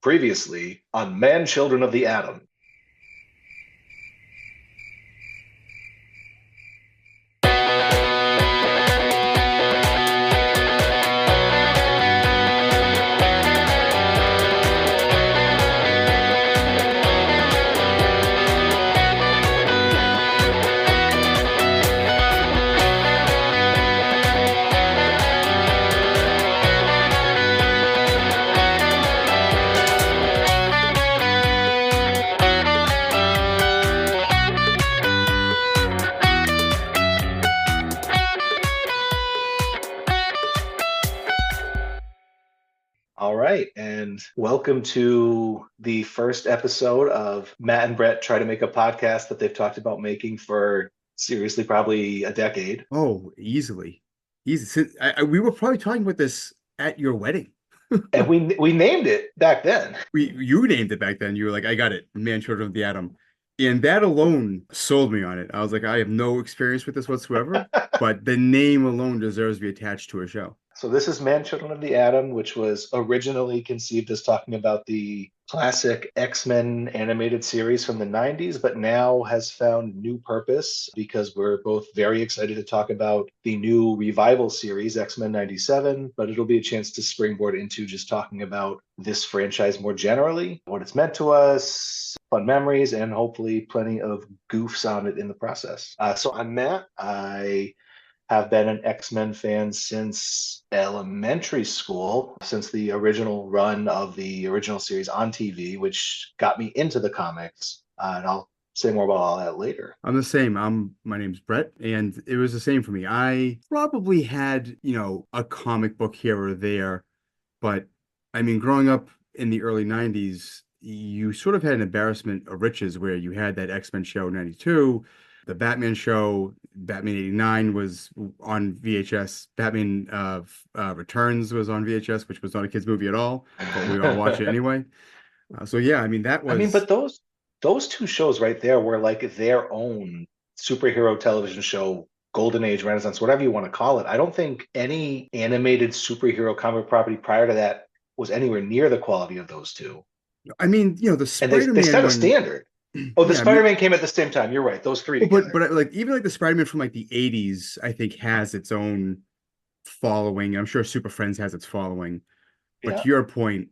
Previously on Man Children of the Atom. All right, and welcome to the first episode of Matt and Brett try to make a podcast that they've talked about making for seriously probably a decade. Oh, easily. Easy. We were probably talking about this at your wedding. And we named it back then. You named it back then. You were like, I got it, Man Children of the Atom. And that alone sold me on it. I was like, I have no experience with this whatsoever, but the name alone deserves to be attached to a show. So this is Man Children of the Atom, which was originally conceived as talking about the classic X-Men animated series from the 90s, but now has found new purpose because we're both very excited to talk about the new revival series, X-Men 97, but it'll be a chance to springboard into just talking about this franchise more generally, what it's meant to us, fun memories, and hopefully plenty of goofs on it in the process. So I'm Matt. I have been an X-Men fan since elementary school, since the original run of the original series on TV, which got me into the comics. And I'll say more about all that later. I'm the same. My name's Brett, and it was the same for me. I probably had, a comic book here or there, but I mean, growing up in the early 90s, you sort of had an embarrassment of riches where you had that X-Men show 92, the Batman show, Batman 89 was on VHS, Batman Returns was on VHS, which was not a kid's movie at all, but we all watch it anyway. So yeah, I mean, that I mean, was but those two shows right there were like their own superhero television show, golden age, renaissance, whatever you want to call it. I don't think any animated superhero comic property prior to that was anywhere near the quality of those two. I mean, the And they Spider-Man set a one, standard. Oh, the yeah, I mean, Spider-Man came at the same time. You're right. Those three well, but together. but like even like the Spider-Man from like the 80s, I think has its own following. I'm sure Super Friends has its following. But Yeah. to your point,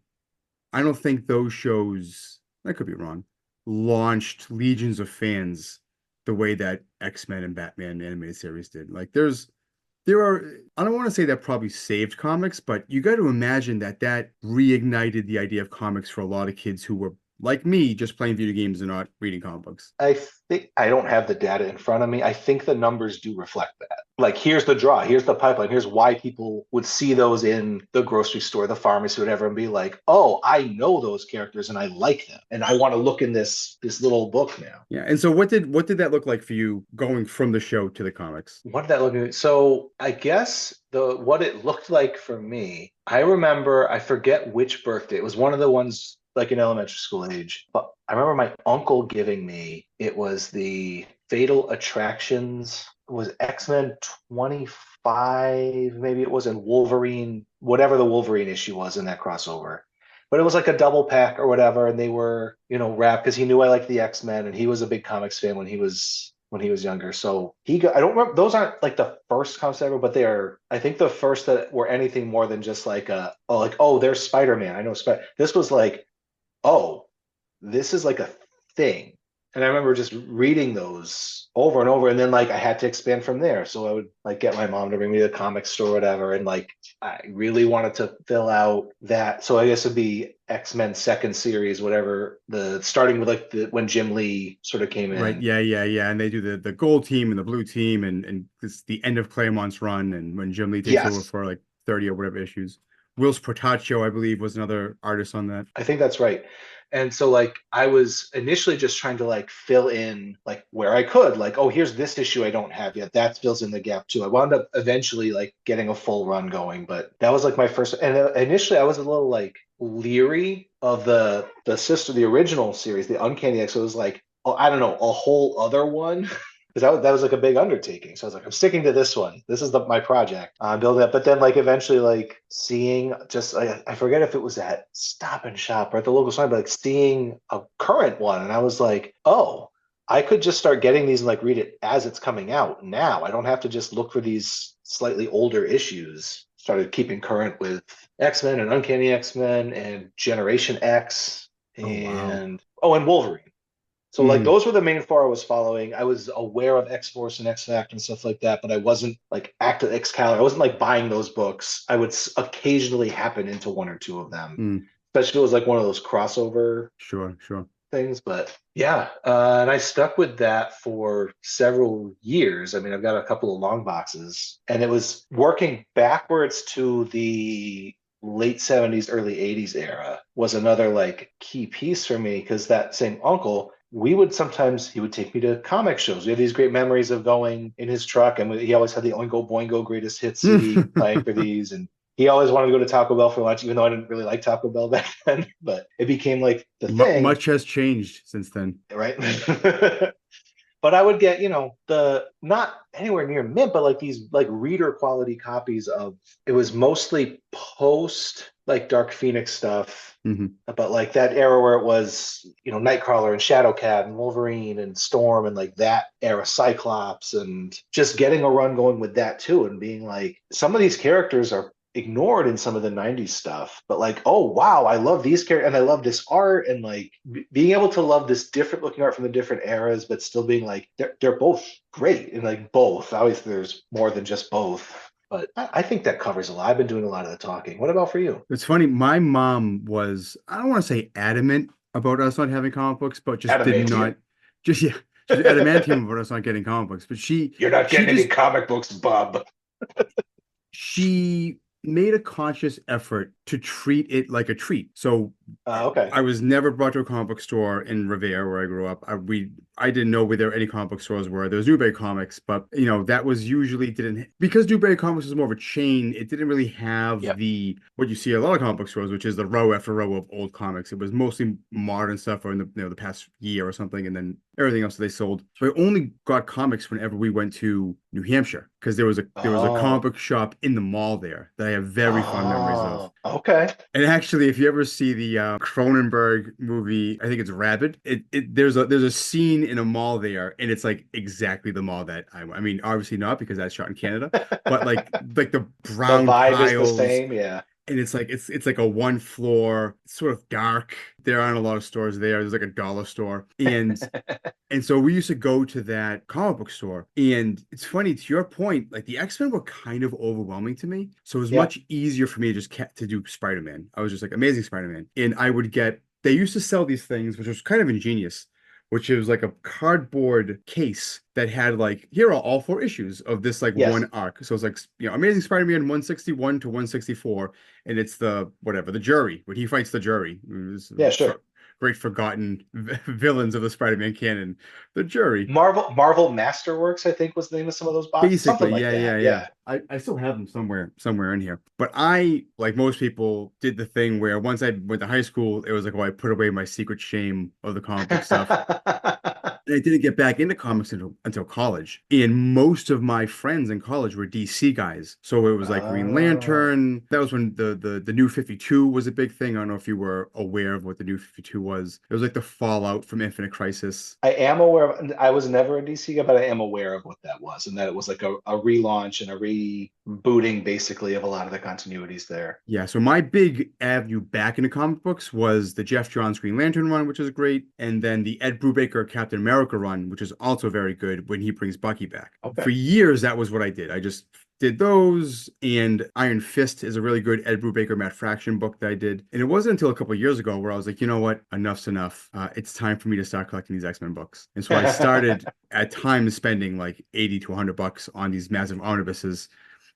I don't think those shows, I could be wrong, launched legions of fans the way that X-Men and Batman animated series did. Like there are, I don't want to say that probably saved comics, but you got to imagine that reignited the idea of comics for a lot of kids who were like me, just playing video games and not reading comic books. I think I don't have the data in front of me. I think the numbers do reflect that. Like, here's the draw, here's the pipeline, here's why people would see those in the grocery store, the pharmacy, whatever, and be like, "Oh, I know those characters and I like them, and I want to look in this little book now." Yeah. And so what did that look like for you going from the show to the comics? What did that look like? So I guess the what it looked like for me, I remember, I forget which birthday. It was one of the ones like in elementary school age. But I remember my uncle giving me, it was the Fatal Attractions, it was X-Men 25, maybe it was, in Wolverine, whatever the Wolverine issue was in that crossover. But it was like a double pack or whatever, and they were, wrapped because he knew I liked the X-Men and he was a big comics fan when he was younger. So he got, I don't remember, those aren't like the first comics ever, but they are, I think, the first that were anything more than just like oh, there's Spider-Man. I know this was like, oh, this is like a thing. And I remember just reading those over and over. And then like I had to expand from there. So I would like get my mom to bring me to the comic store or whatever. And like I really wanted to fill out that. So I guess it'd be X-Men second series, whatever, the starting with like the when Jim Lee sort of came Right. in. Yeah, yeah, yeah. And they do the gold team and the blue team and it's the end of Claremont's run and when Jim Lee takes over Yes, for like 30 or whatever issues. Whilce Portaccio, I believe, was another artist on that. I think that's right. And so like I was initially just trying to like fill in like where I could, like, oh, here's this issue I don't have yet. That fills in the gap too. I wound up eventually like getting a full run going, but that was like my first. And initially I was a little like leery of the original series, the Uncanny X. So it was like, oh, I don't know, a whole other one because that was like a big undertaking. So I was like, I'm sticking to this one. This is my project. Building it. But then like eventually like seeing just I forget if it was at Stop and Shop or at the local store, but like seeing a current one, and I was like, oh, I could just start getting these and like read it as it's coming out now. I don't have to just look for these slightly older issues. Started keeping current with X-Men and Uncanny X-Men and Generation X Oh wow. and Wolverine. So like Mm, those were the main four I was following. I was aware of X-Force and X-Factor and stuff like that, but I wasn't like active Excalibur. I wasn't like buying those books. I would occasionally happen into one or two of them, mm, especially if it was like one of those crossover sure, sure. things. But yeah, and I stuck with that for several years. I mean, I've got a couple of long boxes, and it was working backwards to the late 70s, early 80s era was another like key piece for me because that same uncle, we would sometimes he would take me to comic shows. We have these great memories of going in his truck, and he always had the Oingo Boingo Greatest Hits CD playing for these, and he always wanted to go to Taco Bell for lunch, even though I didn't really like Taco Bell back then. But it became like the thing, Much has changed since then. right? But I would get, the not anywhere near mint, but like these like reader quality copies of it was mostly post like Dark Phoenix stuff, Hmm. but like that era where it was, Nightcrawler and Shadowcat and Wolverine and Storm and like that era, Cyclops, and just getting a run going with that too, and being like, some of these characters are ignored in some of the 90s stuff, but like, oh wow, I love these characters and I love this art, and like being able to love this different looking art from the different eras, but still being like they're both great, and like both, obviously there's more than just both, but I think that covers a lot. I've been doing a lot of the talking. What about for you? It's funny, my mom was, I don't want to say adamant about us not having comic books, but just did not, Adamantium. just, yeah, she's adamantium about us not getting comic books. But You're not she getting any just, comic books, Bob. she made a conscious effort to treat it like a treat. So Okay. I was never brought to a comic book store in Revere where I grew up. I didn't know where there any comic book stores were. There was Newbury Comics, but that was usually didn't because Newbury Comics was more of a chain. It didn't really have Yep. the what you see at a lot of comic book stores, which is the row after row of old comics. It was mostly modern stuff or in the past year or something, and then everything else that they sold. So I only got comics whenever we went to New Hampshire because there was a comic Oh. book shop in the mall there that I have very fond memories of. Oh. Okay. And actually, if you ever see the Cronenberg movie, I think it's Rabid. There's a scene in a mall there, and it's like exactly the mall that I mean, obviously not because that's shot in Canada, but like the The brown vibe is the tiles, same. Yeah. and it's like a one floor, sort of dark. There aren't a lot of stores there. There's like a dollar store, and so we used to go to that comic book store. And it's funny, to your point, like the X-Men were kind of overwhelming to me. So it was Yeah. much easier for me to just to do Spider-Man. I was just like Amazing Spider-Man. And I would get they used to sell these things, which was kind of ingenious, which was like a cardboard case that had like here are all four issues of this like Yes. one arc. So it's like Amazing Spider-Man 161 to 164, and it's the whatever, the jury, when he fights the jury. It was Yeah. Sure. great forgotten villains of the Spider-Man canon. The jury. Marvel Masterworks, I think, was the name of some of those boxes. Basically, Something like yeah, that. yeah, yeah. Yeah. I still have them somewhere in here. But I, like most people, did the thing where once I went to high school, it was like, oh, I put away my secret shame of the comic book stuff. And I didn't get back into comics until college. And most of my friends in college were DC guys. So it was like Green Oh. Lantern. That was when the New 52 was a big thing. I don't know if you were aware of what the New 52 was. It was like the fallout from Infinite Crisis. I am aware of, I was never a DC guy, but I am aware of what that was, and that it was like a relaunch and a rebooting basically of a lot of the continuities there. Yeah, so my big avenue back into comic books was the Jeff Johns Green Lantern run, which is great, and then the Ed Brubaker Captain America run, which is also very good when he brings Bucky back. For Okay. years, that was what I did. I just did those, and Iron Fist is a really good Ed Brubaker Matt Fraction book that I did. And it wasn't until a couple of years ago where I was like, you know what, enough's enough. It's time for me to start collecting these X-Men books. And so I started at times spending like 80 to $100 on these massive omnibuses.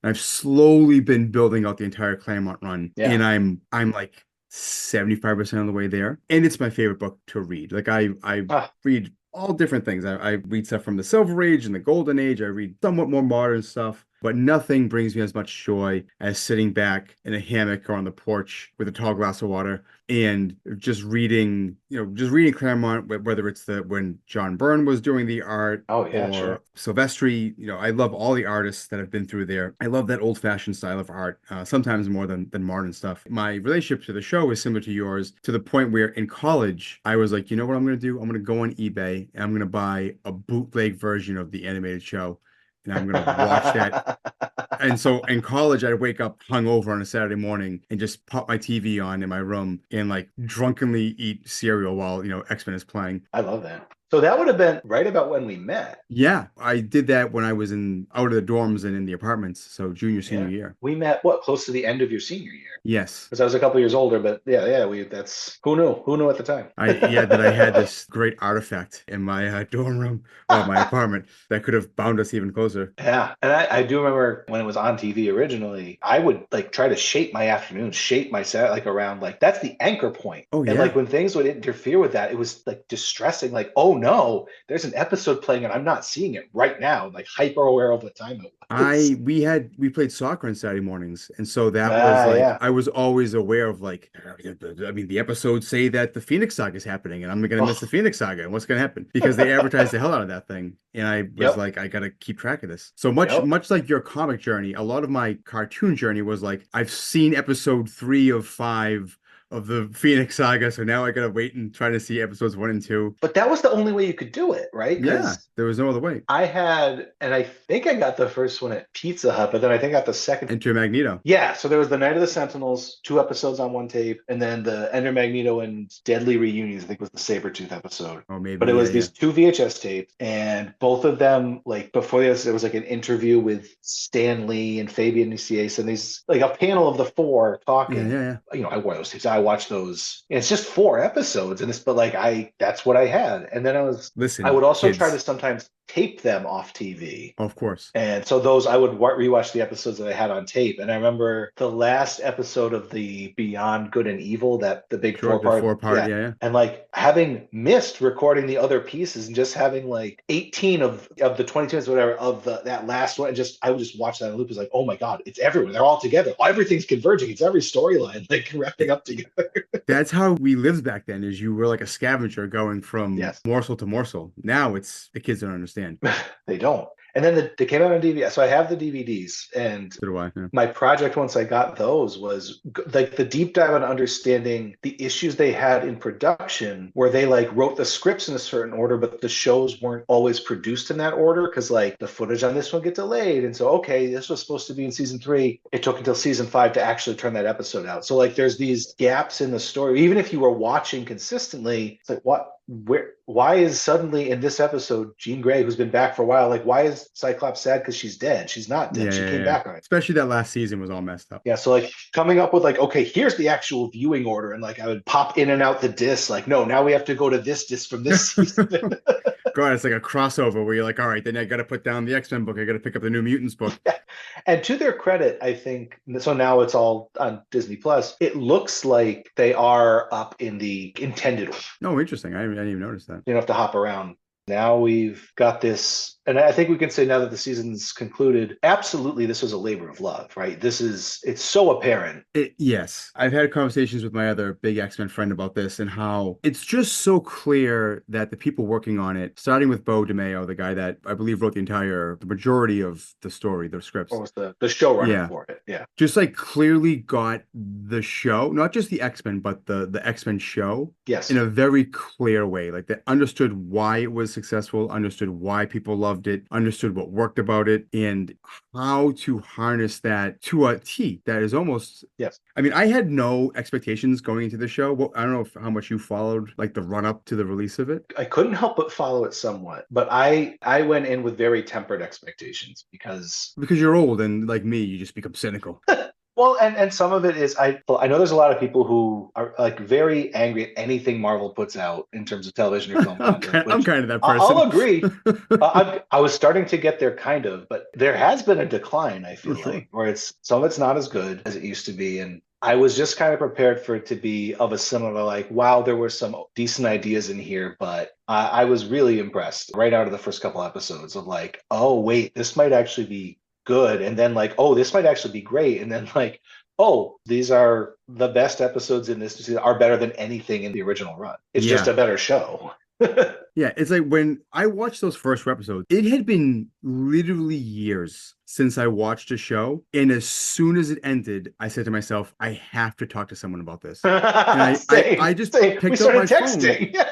I've slowly been building out the entire Claremont run, and Yeah. I'm like 75% of the way there. And it's my favorite book to read. Like I Ah, read all different things. I read stuff from the Silver Age and the Golden Age. I read somewhat more modern stuff. But nothing brings me as much joy as sitting back in a hammock or on the porch with a tall glass of water and just reading Claremont, whether it's when John Byrne was doing the art Oh yeah, sure. or Silvestri. I love all the artists that have been through there. I love that old-fashioned style of art, sometimes more than modern stuff. My relationship to the show is similar to yours, to the point where in college, I was like, you know what I'm going to do? I'm going to go on eBay and I'm going to buy a bootleg version of the animated show, and I'm going to watch that. And so in college, I'd wake up hungover on a Saturday morning and just pop my TV on in my room and like drunkenly eat cereal while, X-Men is playing. I love that. So that would have been right about when we met. Yeah, I did that when I was out of the dorms and in the apartments. So junior, senior Yeah. year. We met what, close to the end of your senior year? Yes. Because I was a couple years older, but yeah, that's who knew? Who knew at the time? That I had this great artifact in my dorm room or my apartment that could have bound us even closer. Yeah. And I do remember when it was on TV originally, I would like try to shape my afternoon, shape my set like around like that's the anchor point. Oh, And yeah. like when things would interfere with that, it was like distressing. Like, oh no, there's an episode playing and I'm not seeing it right now. Like hyper aware of what time it was. We played soccer on Saturday mornings, and so that was like Yeah. I was always aware of like I mean the episodes say that the Phoenix Saga is happening, and I'm gonna miss the Oh, Phoenix Saga, and what's gonna happen because they advertised the hell out of that thing, and I was yep. like I gotta keep track of this. So much like your comic journey, a lot of my cartoon journey was like I've seen episode 3 of 5 of the Phoenix Saga, so now I gotta wait and try to see episodes 1 and 2. But that was the only way you could do it, right? Yeah, Because there was no other way. I had, and I think I got the first one at Pizza Hut, but then I think I got the second. Enter Magneto. Yeah, so there was the Night of the Sentinels, 2 episodes on one tape, and then the Ender Magneto and Deadly Reunions, I think was the Sabretooth episode. Oh, maybe, But it yeah, was yeah. these 2 VHS tapes, and both of them, like before this, there was like an interview with Stan Lee and Fabian Nicieza, and these like a panel of the 4 Yeah, talking. yeah, yeah. I wore those tapes. I watched those. And it's just 4 episodes, and it's but like that's what I had. And then I Listen, would also try to kids. sometimes tape them off TV. Of course. And so those I would rewatch the episodes that I had on tape. And I remember the last episode of the Beyond Good and Evil, that the big Sure, the 4 part. 4 part, Yeah. yeah, yeah. And like having missed recording the other pieces and just having like 18 of the 22 minutes, whatever, of that last one, and I would just watch that in loop. It's like, oh my God, it's everywhere. They're all together. Everything's converging. It's every storyline like wrapping up together. That's how we lived back then, is you were like a scavenger going from Yes. morsel to morsel. Now it's the kids don't understand. They don't. And then they came out on DVD. So I have the DVDs, and So do I. Yeah. my project once I got those was like the deep dive on understanding the issues they had in production, where they like wrote the scripts in a certain order, but the shows weren't always produced in that order because like the footage on this one get delayed. And so, okay, this was supposed to be in season 3. It took until season 5 to actually turn that episode out. So like there's these gaps in the story. Even if you were watching consistently, it's like why is suddenly in this episode Jean Grey, who's been back for a while, like why is Cyclops sad because she's dead? She's not dead. Yeah, She yeah, came yeah. back on it. Especially that last season was all messed up. Yeah, so like coming up with like, okay, here's the actual viewing order, and like I would pop in and out the disc. Like, no, now we have to go to this disc from this season. God, it's like a crossover where you're like, all right, then I got to put down the X-Men book. I got to pick up the New Mutants book. And to their credit, I think so. Now it's all on Disney Plus. It looks like they are up in the intended order. Oh, interesting. I didn't even notice that. You don't have to hop around. Now we've got this, and I think we can say now that the season's concluded, absolutely, this was a labor of love, right? It's so apparent. Yes. I've had conversations with my other big X-Men friend about this and how it's just so clear that the people working on it, starting with Bo DeMayo, the guy that I believe wrote the majority of the story, the scripts. What was the showrunner for it? Yeah. Just like clearly got the show, not just the X-Men, but the X-Men show. Yes. In a very clear way. Like they understood why it was successful, understood why people loved it, understood what worked about it, and how to harness that to a T that is almost. Yes. I mean, I had no expectations going into the show. Well, I don't know how much you followed like the run up to the release of it. I couldn't help but follow it somewhat, but I went in with very tempered expectations because you're old and like me, you just become cynical. Well, and some of it is I know there's a lot of people who are like very angry at anything Marvel puts out in terms of television or film content. I'm kind of that person. I'll agree. I was starting to get there kind of, but there has been a decline, I feel like, where some of it's not as good as it used to be. And I was just kind of prepared for it to be of a similar, like, wow, there were some decent ideas in here, but I was really impressed right out of the first couple episodes of like, oh, wait, this might actually be good, and then like, oh, this might actually be great, and then like, oh, these are the best episodes in this season are better than anything in the original run. It's just Yeah. a better show. Yeah, it's like when I watched those first episodes, it had been literally years since I watched a show. And as soon as it ended, I said to myself, I have to talk to someone about this. And I Same, just same. We picked up started my phone. texting.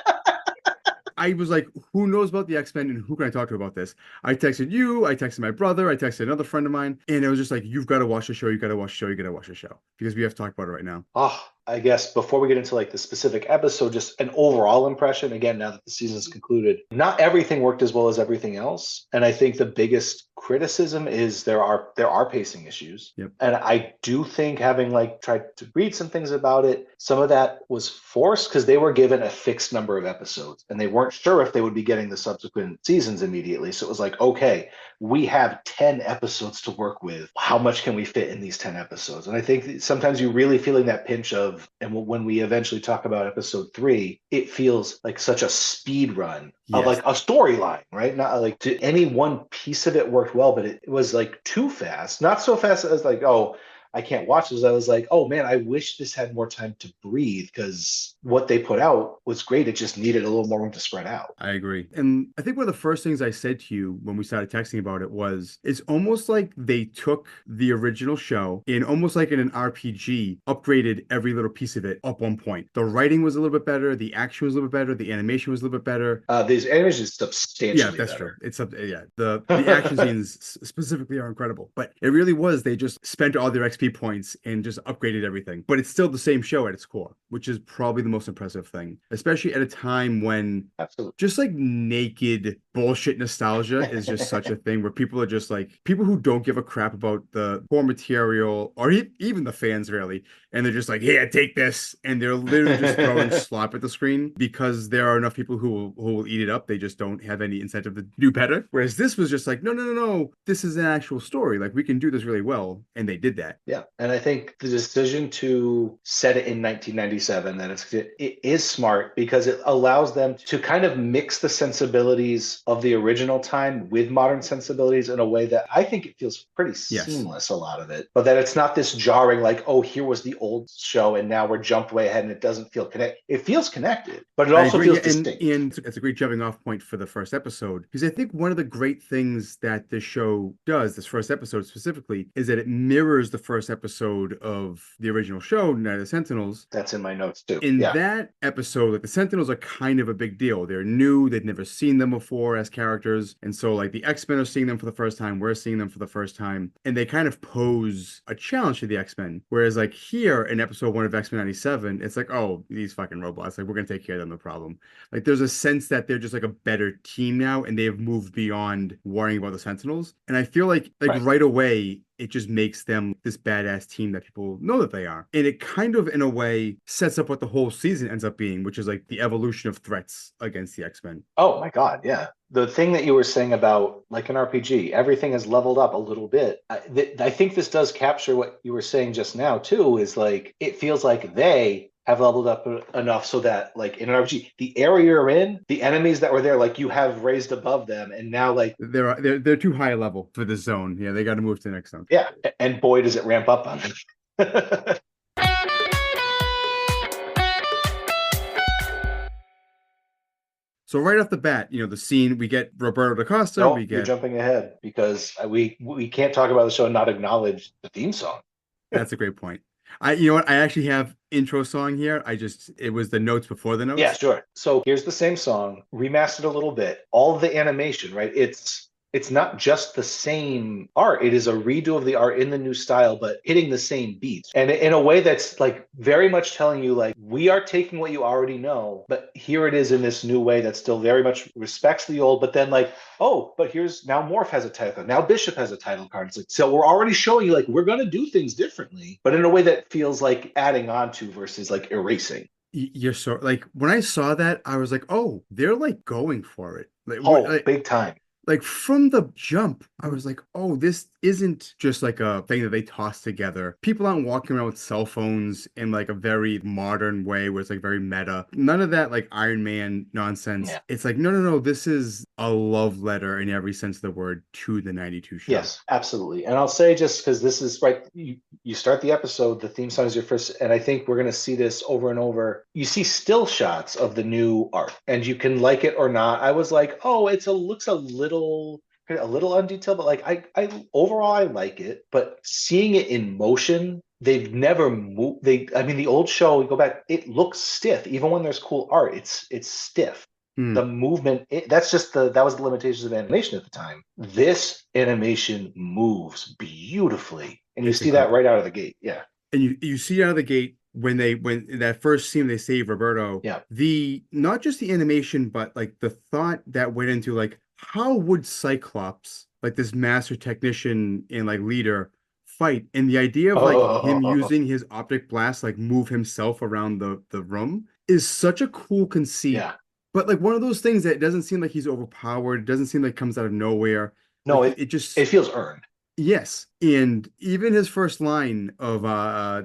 I was like, who knows about the X-Men and who can I talk to about this? I texted you, I texted my brother, I texted another friend of mine, and it was just like, you've got to watch the show, you got to watch the show, you got to watch the show. Because we have to talk about it right now. Oh, I guess before we get into like the specific episode, just an overall impression. Again, now that the season's concluded, not everything worked as well as everything else. And I think the biggest criticism is there are pacing issues. Yep. And I do think, having like tried to read some things about it, some of that was forced because they were given a fixed number of episodes and they weren't sure if they would be getting the subsequent seasons immediately. So it was like, okay, we have 10 episodes to work with. How much can we fit in these 10 episodes? And I think sometimes you're really feeling that pinch of, and when we eventually talk about episode 3, it feels like such a speed run of like a storyline, right? Not like to any one piece of it worked well, but it was like too fast. Not so fast as like, oh, I can't watch this. I was like, oh man, I wish this had more time to breathe, because what they put out was great. It just needed a little more room to spread out. I agree. And I think one of the first things I said to you when we started texting about it was, it's almost like they took the original show and almost like in an RPG, upgraded every little piece of it up one point. The writing was a little bit better. The action was a little bit better. The animation was a little bit better. These animation is substantially that's better. true. The action scenes specifically are incredible, but it really was, they just spent all their XP points and just upgraded everything. But it's still the same show at its core, which is probably the most impressive thing, especially at a time when Absolutely. just like naked bullshit nostalgia is just such a thing, where people are just like, people who don't give a crap about the core material or even the fans really, and they're just like, yeah, take this, and they're literally just throwing slop at the screen because there are enough people who will eat it up. They just don't have any incentive to do better. Whereas this was just like, no, this is an actual story. Like, we can do this really well, and they did that. Yeah, and I think the decision to set it in 1997, that it is smart, because it allows them to kind of mix the sensibilities of the original time with modern sensibilities in a way that I think it feels pretty seamless, a lot of it. But that it's not this jarring, like, oh, here was the old show and now we're jumped way ahead and it doesn't feel connected. It feels connected, but it also feels distinct. And it's a great jumping off point for the first episode, because I think one of the great things that this show does, this first episode specifically, is that it mirrors the first episode of the original show, Night of the Sentinels. That's in my notes too. In that episode, like, the Sentinels are kind of a big deal. They're new, they'd never seen them before as characters. And so like the X-Men are seeing them for the first time, we're seeing them for the first time, and they kind of pose a challenge to the X-Men. Whereas like here in episode 1 of X-Men 97, it's like, oh, these fucking robots, like, we're gonna take care of them, no problem. Like, there's a sense that they're just like a better team now, and they have moved beyond worrying about the Sentinels. And I feel like right away, it just makes them this badass team that people know that they are. And it kind of, in a way, sets up what the whole season ends up being, which is like the evolution of threats against the X-Men. Oh my God, yeah. The thing that you were saying about like an RPG, everything has leveled up a little bit. I think this does capture what you were saying just now too, is like, it feels like they have leveled up enough so that like in an RPG, the area you're in, the enemies that were there, like, you have raised above them, and now like they're too high a level for this zone. Yeah, they got to move to the next zone. Yeah, and boy, does it ramp up on them. So right off the bat, the scene, we get Roberto da Costa. No, you're jumping ahead, because we can't talk about the show and not acknowledge the theme song. That's a great point. You know what? I actually have intro song here. It was the notes before the notes. Yeah, sure. So here's the same song, remastered a little bit. All of the animation, right? It's not just the same art. It is a redo of the art in the new style, but hitting the same beats. And in a way that's like very much telling you, like, we are taking what you already know, but here it is in this new way that still very much respects the old, but then like, oh, but here's now Morph has a title card. Now Bishop has a title card. It's like, so we're already showing you, like, we're going to do things differently, but in a way that feels like adding on to versus like erasing. You're so, like, when I saw that, I was like, oh, they're like going for it. Like, big time. Like, from the jump, I was like, oh, this isn't just like a thing that they toss together. People aren't walking around with cell phones in like a very modern way where it's like very meta. None of that like Iron Man nonsense. Yeah. It's like, no, no, no, this is a love letter in every sense of the word to the 92 show. Yes, absolutely. And I'll say, just because this is right, you start the episode, the theme song is your first, and I think we're going to see this over and over. You see still shots of the new art, and you can like it or not. I was like, oh, looks a little undetailed, but like I overall I like it. But seeing it in motion, they've never moved. I mean, the old show, you go back, it looks stiff, even when there's cool art. It's stiff. Hmm. The movement, that was the limitations of animation at the time. This animation moves beautifully, and you It's see that incredible. right out of the gate. Yeah. And you see out of the gate when in that first scene they save Roberto, Yeah. the not just the animation, but like the thought that went into like how would Cyclops, like this master technician and like leader, fight? And the idea of like him Oh, using his optic blast, like move himself around the room is such a cool conceit. yeah. But like one of those things that doesn't seem like he's overpowered, doesn't seem like it comes out of nowhere. No, Like it it it just feels earned. yes, and even his first line of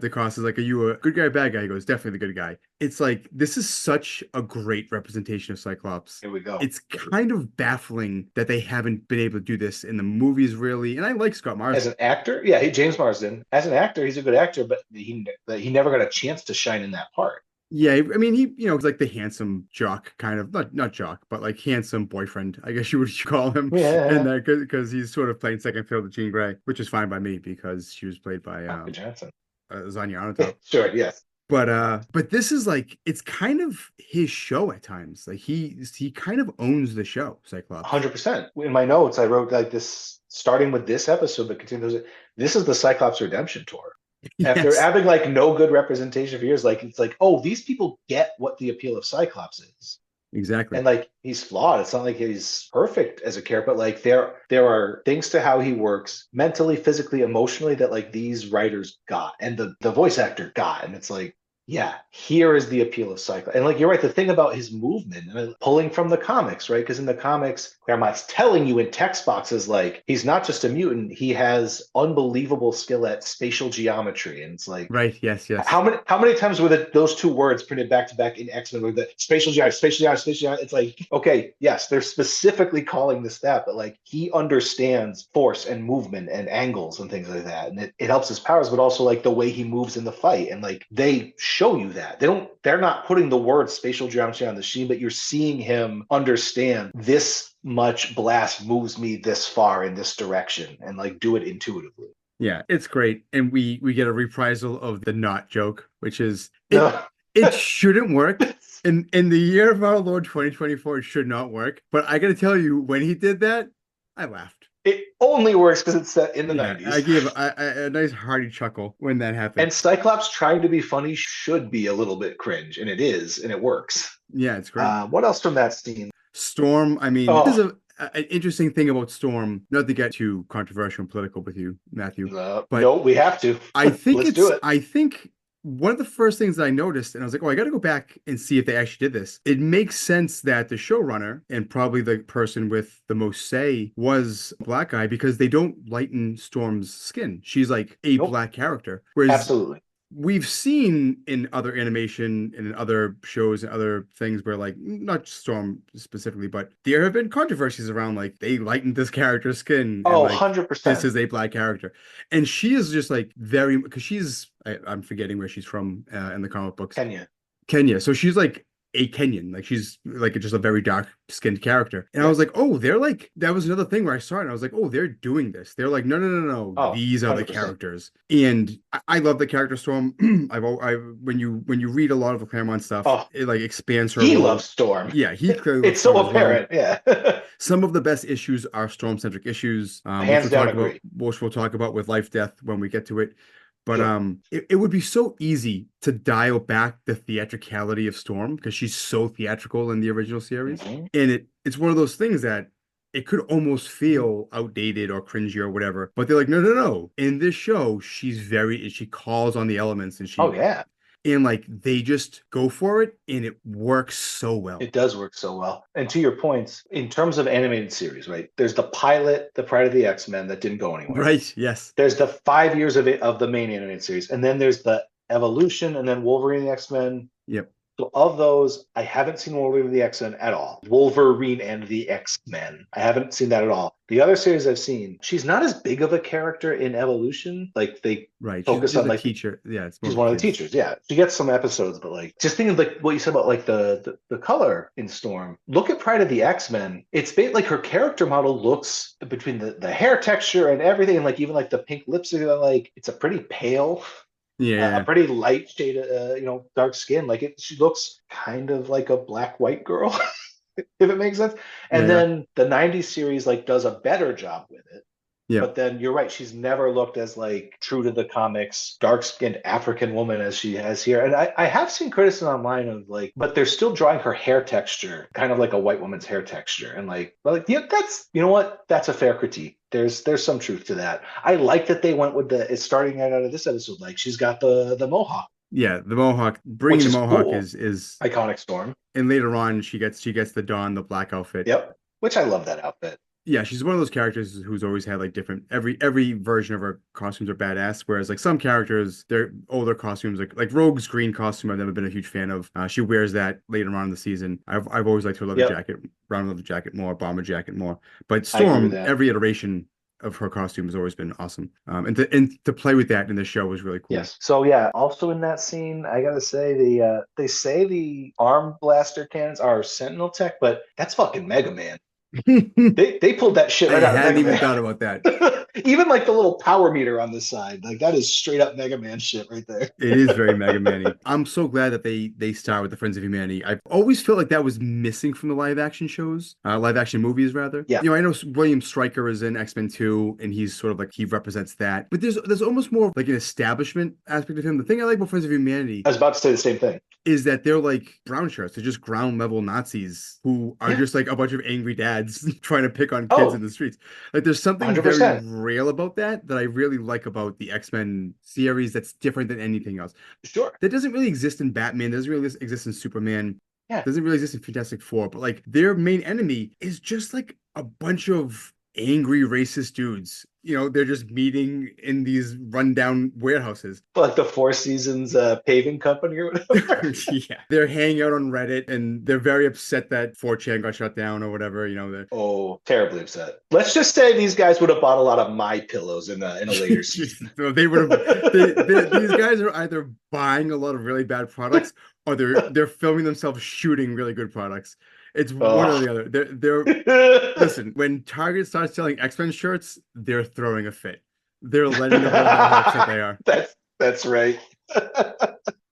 the cross is like, "Are you a good guy, or bad guy?" He goes, "Definitely the good guy." It's like this is such a great representation of Cyclops. Here we go. It's kind of baffling that they haven't been able to do this in the movies, really. And I like Scott As Marsden. an actor, yeah, James Marsden. As an actor, he's a good actor, but he never got a chance to shine in that part. Yeah, I mean, he's like the handsome jock kind of, not jock, but like handsome boyfriend, I guess you would call him, and Yeah. that because he's sort of playing second fiddle to Jean Grey, which is fine by me because she was played by Dr. Johnson. Zanya Arnautoff. Sure, yes. But this is like it's kind of his show at times. Like he kind of owns the show, Cyclops. 100%. In my notes, I wrote like this, starting with this episode, but continues. This is the Cyclops redemption tour. After Yes, having like no good representation for years, like it's like, oh, these people get what the appeal of Cyclops is. exactly. And like he's flawed. It's not like he's perfect as a character, but like there are things to how he works mentally, physically, emotionally that like these writers got and the voice actor got. And it's like, yeah, here is the appeal of Cyclops. And like you're right, the thing about his movement, and pulling from the comics, right? Because in the comics, Claremont's telling you in text boxes like he's not just a mutant, he has unbelievable skill at spatial geometry. And it's like, Right. Yes. Yes. how many times were those two words printed back to back in X-Men with the spatial geometry, spatial geometry, spatial geometry? It's like, okay, yes, they're specifically calling this that, but like he understands force and movement and angles and things like that. And it helps his powers, but also like the way he moves in the fight. And like they show you that. They're not putting the word spatial geometry on the sheet, but you're seeing him understand this much blast moves me this far in this direction and like do it intuitively. Yeah, it's great, and we get a reprisal of the not joke, which is No. it shouldn't work. In the year of our Lord 2024, it should not work. But I got to tell you, when he did that, I laughed. It only works because it's set in the Yeah, I 90s. gave a nice hearty chuckle when that happened. And Cyclops trying to be funny should be a little bit cringe, and it is, and it works. Yeah, it's great. What else from that scene? Storm, I mean, this Oh, is an interesting thing about Storm, not to get too controversial and political with you, Matthew, but no, we have to. I think Let's do it. I think one of the first things that I noticed, and I was like, oh, I got to go back and see if they actually did this. It makes sense that the showrunner and probably the person with the most say was a black guy because they don't lighten Storm's skin. She's like a Nope, black character. Whereas absolutely. we've seen in other animation and in other shows and other things where like not Storm specifically, but there have been controversies around like they lightened this character's skin and Oh, like this 100%. is a black character. And she is just like very because I'm forgetting where she's from in the comic books. Kenya. Kenya. So she's like a Kenyan. Like she's like just a very dark skinned character. And I was Yes. like, oh, they're like that was another thing where I saw it and I was like, oh, they're doing this. They're like, no, no, no, no. Oh, These are the 100%. characters. And I love the character Storm. I when you read a lot of the Claremont stuff, Oh, it like expands her he role. loves Storm. Yeah, he clearly loves It's so Storm as well. apparent. Yeah. Some of the best issues are Storm-centric issues, Hands down agree. which we'll talk about with Life Death when we get to it. But Yep. it would be so easy to dial back the theatricality of Storm because she's so theatrical in the original series. Mhm. And it's one of those things that it could almost feel outdated or cringy or whatever. But they're like, no, no, no. In this show, she calls on the elements and Oh, yeah. and like they just go for it and it works so well. It does work so well. And to your points, in terms of animated series, right? There's the pilot, The Pride of the X-Men, that didn't go anywhere. Right, yes. There's the 5 years of the main animated series, and then there's the Evolution, and then Wolverine and the X-Men. Yep. So of those, I haven't seen Wolverine and the X-Men at all. Wolverine and the X-Men. I haven't seen that at all. The other series I've seen, she's not as big of a character in Evolution. Like they Right. focus She's on a like teacher. Yeah, it's more she's of one of the kids. teachers. Yeah, she gets some episodes, but like just thinking like what you said about like the color in Storm. Look at Pride of the X-Men. It's like her character model looks between the hair texture and everything, and like even like the pink lipstick. Like it's a pretty pale, a Yeah. pretty light shade, dark skin. Like she looks kind of like a black white girl, if it makes sense. Yeah, And yeah. then the '90s series like does a better job with it. Yeah. But then you're right, she's never looked as like true to the comics, dark-skinned African woman as she has here. And I have seen criticism online of like, but they're still drawing her hair texture, kind of like a white woman's hair texture. And yeah, that's you know what? That's a fair critique. There's some truth to that. I like that they went with it's starting out of this episode, like she's got the mohawk, Yeah, the Mohawk, bringing which the is Mohawk cool. is Iconic Storm. and later on she gets the Dawn, the black outfit. Yep. Which I love that outfit. Yeah, she's one of those characters who's always had like different every version of her costumes are badass. Whereas like some characters, their older costumes, like Rogue's green costume, I've never been a huge fan of. She wears that later on in the season. I've always liked her leather Yep. jacket, brown leather jacket more, bomber jacket more. But I agree with Storm, that. every iteration of her costume has always been awesome. And to play with that in the show was really cool. Yes. So yeah, also in that scene, I gotta say they say the arm blaster cannons are Sentinel tech, but that's fucking Mega Man. They pulled that shit I right out of hadn't Mega even Man. thought about that. Even like the little power meter on the side, like that is straight up Mega Man shit right there. It is very Mega Man-y. I'm so glad that they star with the Friends of Humanity. I've always felt like that was missing from the live action shows, live action movies rather. Yeah. I know William Stryker is in X-Men 2, and he's sort of like he represents that. But there's almost more like an establishment aspect of him. The thing I like about Friends of Humanity I was about to say the same thing. is that they're like brown shirts. They're just ground level Nazis who are Yeah. just like a bunch of angry dads trying to pick on kids in Oh, the streets. Like there's something very 100%. real about that I really like about the X-Men series that's different than anything else. Sure. That doesn't really exist in Batman, doesn't really exist in Superman, Yeah. doesn't really exist in Fantastic Four, but like their main enemy is just like a bunch of angry racist dudes. They're just meeting in these rundown warehouses. Like the Four Seasons paving company or whatever. Yeah. They're hanging out on Reddit and they're very upset that 4chan got shut down or whatever, they're Oh, terribly upset. Let's just say these guys would have bought a lot of My Pillows in a later season. So they would have these guys are either buying a lot of really bad products or they're filming themselves shooting really good products. It's one or Oh. the other. They're Listen, when Target starts selling X-Men shirts, they're throwing a fit. They're letting them know how upset they are. That's right.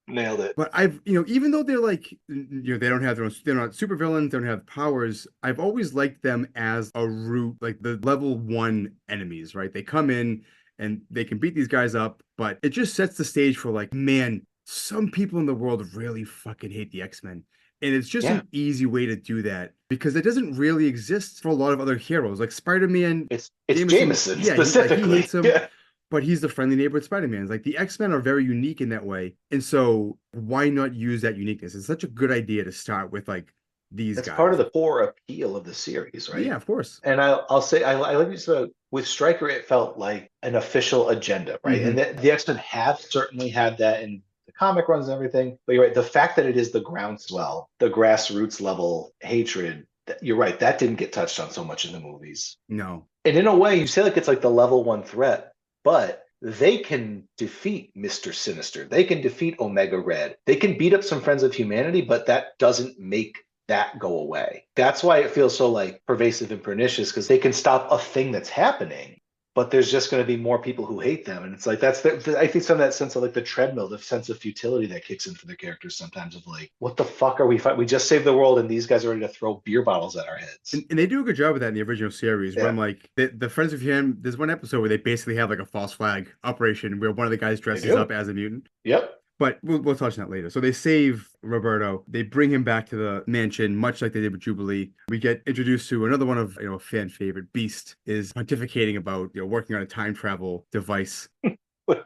Nailed it. But even though they're like, they don't have they're not supervillains, they don't have powers. I've always liked them as a root, like the level 1 enemies, right? They come in and they can beat these guys up, but it just sets the stage for like, man, some people in the world really fucking hate the X-Men. And it's just Yeah. an easy way to do that because it doesn't really exist for a lot of other heroes. Like Spider-Man, It's Jameson yeah, specifically. he hates him, Yeah. but he's the friendly neighborhood Spider-Man. Like the X-Men are very unique in that way. And so why not use that uniqueness? It's such a good idea to start with like these That's guys. part of the core appeal of the series, right? Yeah, of course. And I'll say I like you said with Stryker, it felt like an official agenda, right? Mhm. And the X-Men have certainly had that in the comic runs and everything. But you're right, the fact that it is the groundswell, the grassroots level hatred, you're right, that didn't get touched on so much in the movies. No. And in a way, you say like it's like the level 1 threat, but they can defeat Mr. Sinister. They can defeat Omega Red. They can beat up some Friends of Humanity, but that doesn't make that go away. That's why it feels so like pervasive and pernicious, because they can stop a thing that's happening, but there's just going to be more people who hate them. And it's like, I think some of that sense of like the treadmill, the sense of futility that kicks in for the characters sometimes of like, what the fuck are we fighting? We just saved the world and these guys are ready to throw beer bottles at our heads. And they do a good job with that in the original series when like the Friends of Him, there's one episode where they basically have like a false flag operation where one of the guys dresses up as a mutant. Yep. But we'll touch on that later. So they save Roberto. They bring him back to the mansion, much like they did with Jubilee. We get introduced to another one of a fan favorite. Beast is pontificating about working on a time travel device.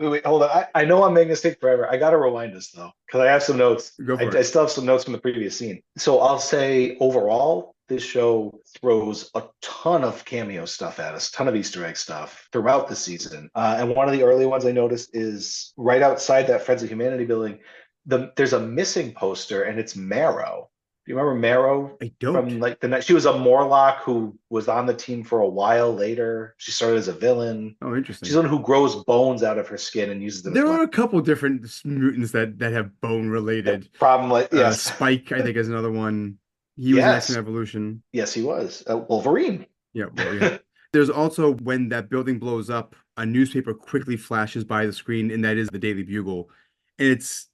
Wait, hold on. I know I'm making this take forever. I got to rewind this though, because I have some notes. Go for I it. still have some notes from the previous scene. So I'll say overall, this show throws a ton of cameo stuff at us, ton of Easter egg stuff throughout the season. And one of the early ones I noticed is right outside that Friends of Humanity building. There's a missing poster, and it's Marrow. Do you remember Marrow I don't. from like the night? She was a Morlock who was on the team for a while later. She started as a villain. Oh, She's interesting. the one who grows bones out of her skin and uses them as There are weapons. a couple different mutants that have bone The related. problem, like, yes, Spike, I think, is another one. He was an X-Men yes, Evolution. yes, he was Wolverine. Yeah, well, yeah. There's also when that building blows up, a newspaper quickly flashes by the screen, and that is the Daily Bugle. And it's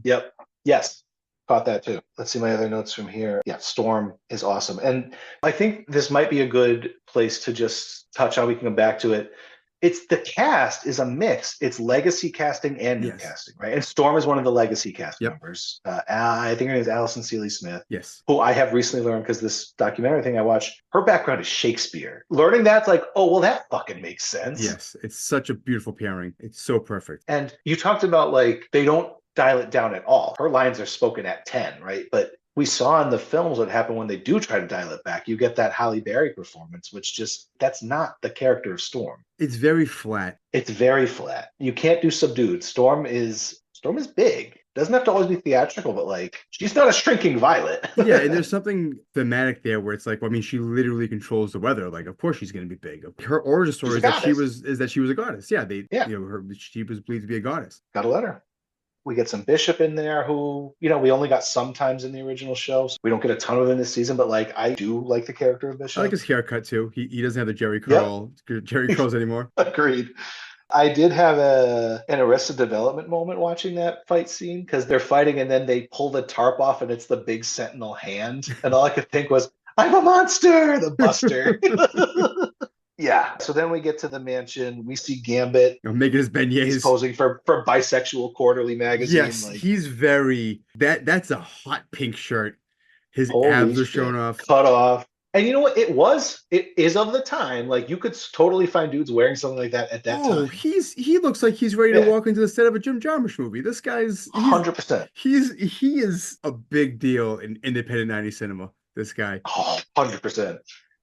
Yep. Yes. Caught that too. Let's see my other notes from here. Yeah, Storm is awesome. And I think this might be a good place to just touch on. We can come back to it. It's the cast is a mix. It's legacy casting and new yes, casting, right? And Storm is one of the legacy cast yep, members. I think her name is Allison Seeley Smith, yes, who I have recently learned because this documentary thing I watched, her background is Shakespeare. Learning that's like, oh, well, that fucking makes sense. yes. It's such a beautiful pairing. It's so perfect. And you talked about like they don't dial it down at all. Her lines are spoken at 10, right? But we saw in the films what happened when they do try to dial it back. You get that Halle Berry performance, which just that's not the character of Storm. It's very flat. It's very flat. You can't do subdued. Storm is big. Doesn't have to always be theatrical, but like she's not a shrinking violet. Yeah, and there's something thematic there where it's like, well, I mean, she literally controls the weather. Like, of course she's going to be big. Her origin She's story a is that goddess. she was a goddess. Yeah, Yeah, she was believed to be a goddess. gotta let her. We get some Bishop in there who, we only got sometimes in the original show. So we don't get a ton of him this season, but like I do like the character of I like Bishop. his haircut too. He doesn't have the Yep, Jerry curls anymore. agreed. I did have an Arrested Development moment watching that fight scene because they're fighting and then they pull the tarp off and it's the big sentinel hand. And all I could think was, I'm a monster, the Buster. Yeah. So then we get to the mansion. We see Gambit. Making his He's beignets. posing for Bisexual Quarterly magazine. Yes, Like, he's very that's a hot pink shirt. His holy abs are showing shit. off. Cut off. And you know what? It is of the time. Like you could totally find dudes wearing something like that at that Oh, time. he looks like he's ready to Yeah. walk into the set of a Jim Jarmusch movie. This guy's 100%. he is a big deal in independent 90s cinema. This guy. Oh, 100%.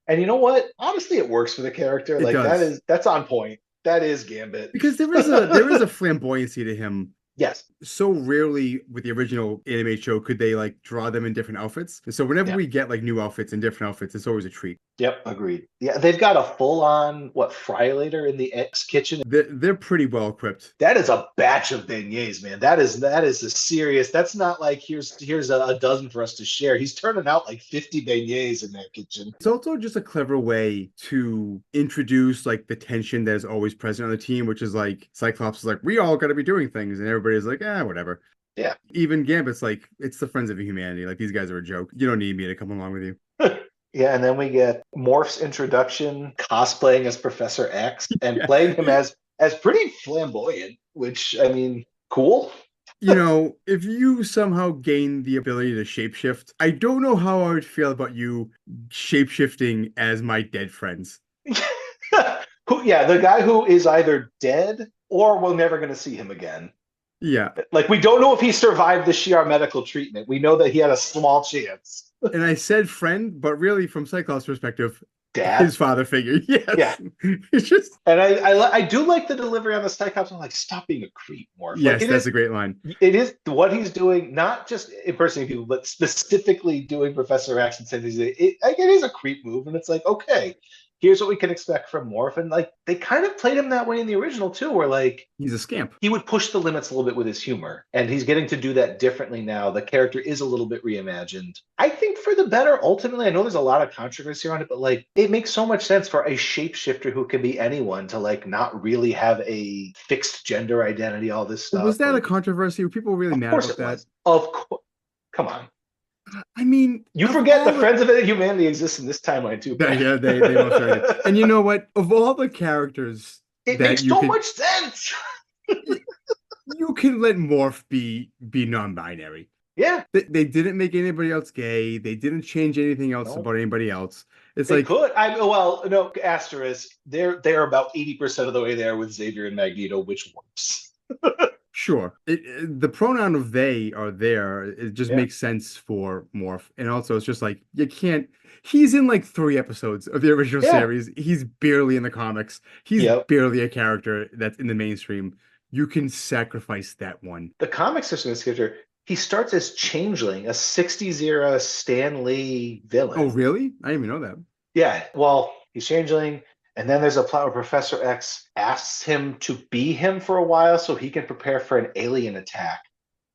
And you know what? Honestly, it works for the character. It Like does. that's on point. That is Gambit. Because there is a flamboyancy to him. Yes. So rarely with the original anime show could they like draw them in different outfits. And so whenever Yeah. we get like new outfits and different outfits, it's always a treat. Yep. Agreed. Yeah. They've got a full on fryolator in the X kitchen. They're pretty well equipped. That is a batch of beignets, man. That is a serious. That's not like here's a dozen for us to share. He's turning out like 50 beignets in that kitchen. It's also just a clever way to introduce like the tension that is always present on the team, which is like Cyclops is like, we all got to be doing things, and everybody's like, whatever. Yeah. Even Gambit's like, it's the Friends of Humanity. Like these guys are a joke. You don't need me to come along with you. Yeah, and then we get Morph's introduction, cosplaying as Professor X and Yeah. playing him as pretty flamboyant, which I mean, cool. If you somehow gain the ability to shapeshift, I don't know how I would feel about you shapeshifting as my dead friends. Yeah, the guy who is either dead or we're never going to see him again. Yeah. Like we don't know if he survived the Shi'ar medical treatment. We know that he had a small chance. And I said friend, but really from Cyclops' perspective, Dad. his father figure. Yes. Yeah. It's just. And I do like the delivery on the Cyclops. I'm like, stop being a creep, Morph. Yes, like, that's a great line. It is what he's doing, not just impersonating people, but specifically doing Professor X and saying it is a creep move. And it's like, okay, here's what we can expect from Morph. And like they kind of played him that way in the original too, where like he's a scamp. He would push the limits a little bit with his humor, and he's getting to do that differently now. The character is a little bit reimagined. I think for the better, ultimately. I know there's a lot of controversy around it, but like it makes so much sense for a shapeshifter who can be anyone to like not really have a fixed gender identity, all this stuff. Was that like, a controversy? Were people really mad about that? Was. Of course. Come on. I mean, you forget the Friends of Humanity exists in this timeline too. Yeah, they most certainly do. And you know what? Of all the characters, it makes so much sense. You can let Morph be non-binary. Yeah, They didn't make anybody else gay. They didn't change anything else no, about anybody else. It's they like, could. I well, no, asterisk. They're about 80% of the way there with Xavier and Magneto, which works. sure, the pronoun of they are there. It just Yeah, makes sense for Morph. And also, it's just like, you can't. He's in like 3 episodes of the original yeah, series. He's barely in the comics. He's yep. barely a character that's in the mainstream. You can sacrifice that one. The comics are this character. He starts as Changeling, a 60s era Stan Lee Oh, villain. really? I didn't even know that. Yeah, well, he's Changeling, and then there's a plot where Professor X asks him to be him for a while so he can prepare for an alien attack.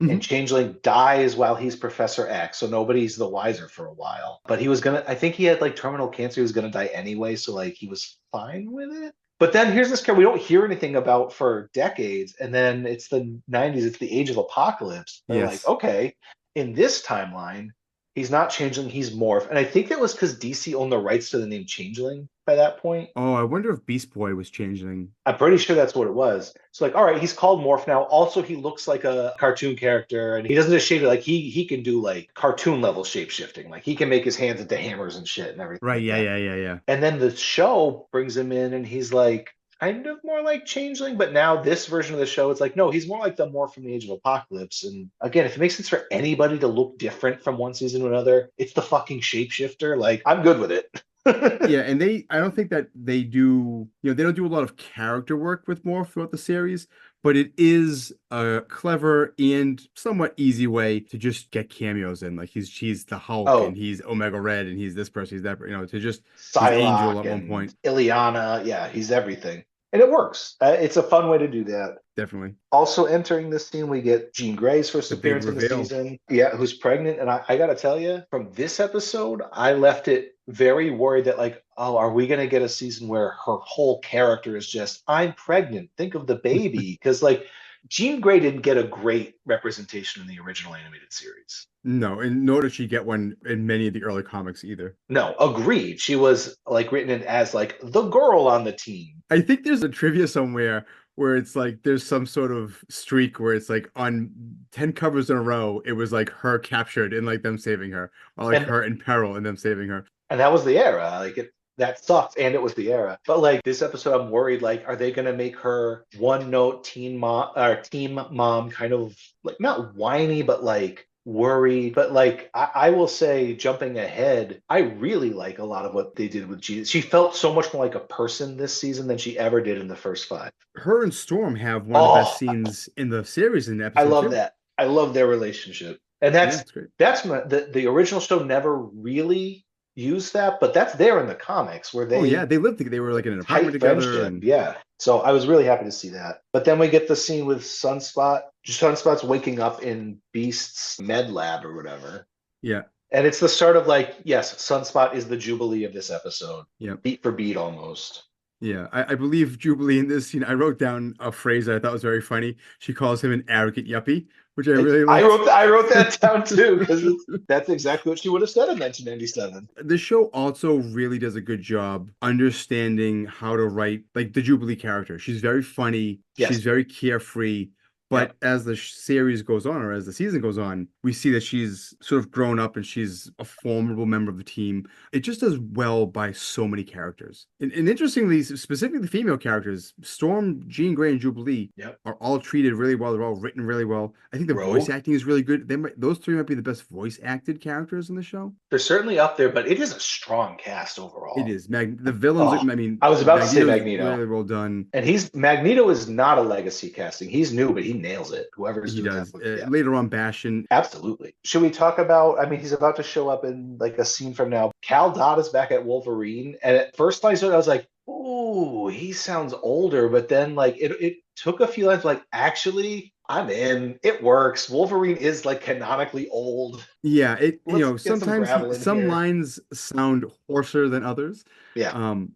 And Hmm. Changeling dies while he's Professor X, so nobody's the wiser for a while. But he was gonna, I think he had like terminal cancer, he was gonna die anyway, so like he was fine with it. But then here's this character we don't hear anything about for decades, and then it's the 90s, it's the age of apocalypse. They're like, Yes. okay, in this timeline, he's not Changeling, he's Morph. And I think that was because DC owned the rights to the name Changeling by that point. Oh, I wonder if Beast Boy was changeling. I'm pretty sure that's what it was. So like, all right, he's called Morph now. Also, he looks like a cartoon character, and he doesn't just shape it like he can do like cartoon level shape shifting. Like he can make his hands into hammers and shit and everything Right, like yeah, that. yeah, yeah, yeah. And then the show brings him in, and he's like kind of more like Changeling. But now this version of the show, it's like no, he's more like the Morph from the Age of Apocalypse. And again, if it makes sense for anybody to look different from one season to another, it's the fucking shapeshifter. Like I'm good with it. Yeah, and I don't think that they do, they don't do a lot of character work with Morph throughout the series, but it is a clever and somewhat easy way to just get cameos in. Like he's the Hulk and Oh, he's Omega Red and he's this person, he's that, to just he's Angel Psylocke at one and point. Ileana. Yeah, he's everything. And it works. It's a fun way to do that. Definitely. Also entering this scene, we get Jean Grey's first The big appearance in the reveal. season. Yeah, who's pregnant. And I got to tell you, from this episode, I left it very worried that, like, oh, are we going to get a season where her whole character is just, I'm pregnant. Think of the baby. Because, like, Jean Grey didn't get a great representation in the original animated series. No, and nor did she get one in many of the early comics either. No, agreed. She was, like, written in as, like, the girl on the team. I think there's a trivia somewhere where it's like there's some sort of streak where it's like on 10 covers in a row, it was like her captured and like them saving her, or like And her in peril and them saving her. and that was the era. Like that sucked, and it was the era. But like this episode, I'm worried. Like, are they gonna make her one note teen mom or team mom, kind of like not whiny, but like worried? But like I will say, jumping ahead, I really like a lot of what they did with Jesus. She felt so much more like a person this season than she ever did in the first five. Her and Storm have one of the best Oh, scenes in the series in I episode love two. that. I love their relationship, and Yeah, it's great. the original show never really used that, but that's there in the comics where Oh yeah, they they lived together. They were like in an apartment tight together, friendship. and Yeah. So I was really happy to see that. But then we get the scene with Sunspot. Sunspot's waking up in Beast's med lab or whatever. yeah, And it's the start of like, yes, Sunspot is the Jubilee of this episode, yeah. beat for beat almost. Yeah, I believe Jubilee in this scene, I wrote down a phrase that I thought was very funny. She calls him an arrogant yuppie, which I really liked. I wrote that down too because that's exactly what she would have said in 1997. The show also really does a good job understanding how to write like the Jubilee character. She's very funny, she's Yes. very carefree, Yep. but as the series goes on or as the season goes on, we see that she's sort of grown up and she's a formidable member of the team. It just does well by so many characters. And interestingly, specifically the female characters, Storm, Jean Grey, and Jubilee Yep. are all treated really well. They're all written really well. I think the voice Rogue. acting is really good. Those three might be the best voice acted characters in the show. They're certainly up there, but it is a strong cast It overall. is. The villains, Oh, I mean, I was about to say Magneto's Magneto. really well done. And he's Magneto is not a legacy casting. He's new, but he nails it. Whoever's He doing that, does. yeah, Later on, Bastion. absolutely. Should we talk about? I mean, he's about to show up in like a scene from now. Cal Dodd is back at Wolverine, and at first I saw it, I was like, "Ooh, he sounds older," but then like it took a few lines. Like, actually, I'm in. It works. Wolverine is like canonically old. Yeah, Let's get some sometimes gravel in some here. lines sound hoarser than others. Yeah, Um,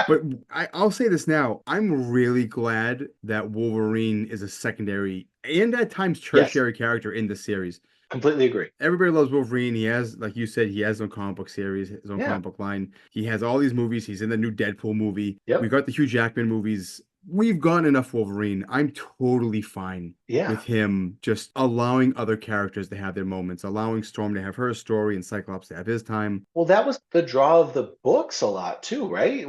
but I'll say this now. I'm really glad that Wolverine is a secondary and at times yes, tertiary character in the series. completely agree. Everybody loves Wolverine. He has, like you said, he has his own comic book series, his own Yeah, comic book line. He has all these movies. He's in the new Deadpool movie. We yep. got the Hugh Jackman movies. we've gotten enough Wolverine. I'm totally fine Yeah. with him just allowing other characters to have their moments, allowing Storm to have her story and Cyclops to have his time. Well, that was the draw of the books a lot too, right? It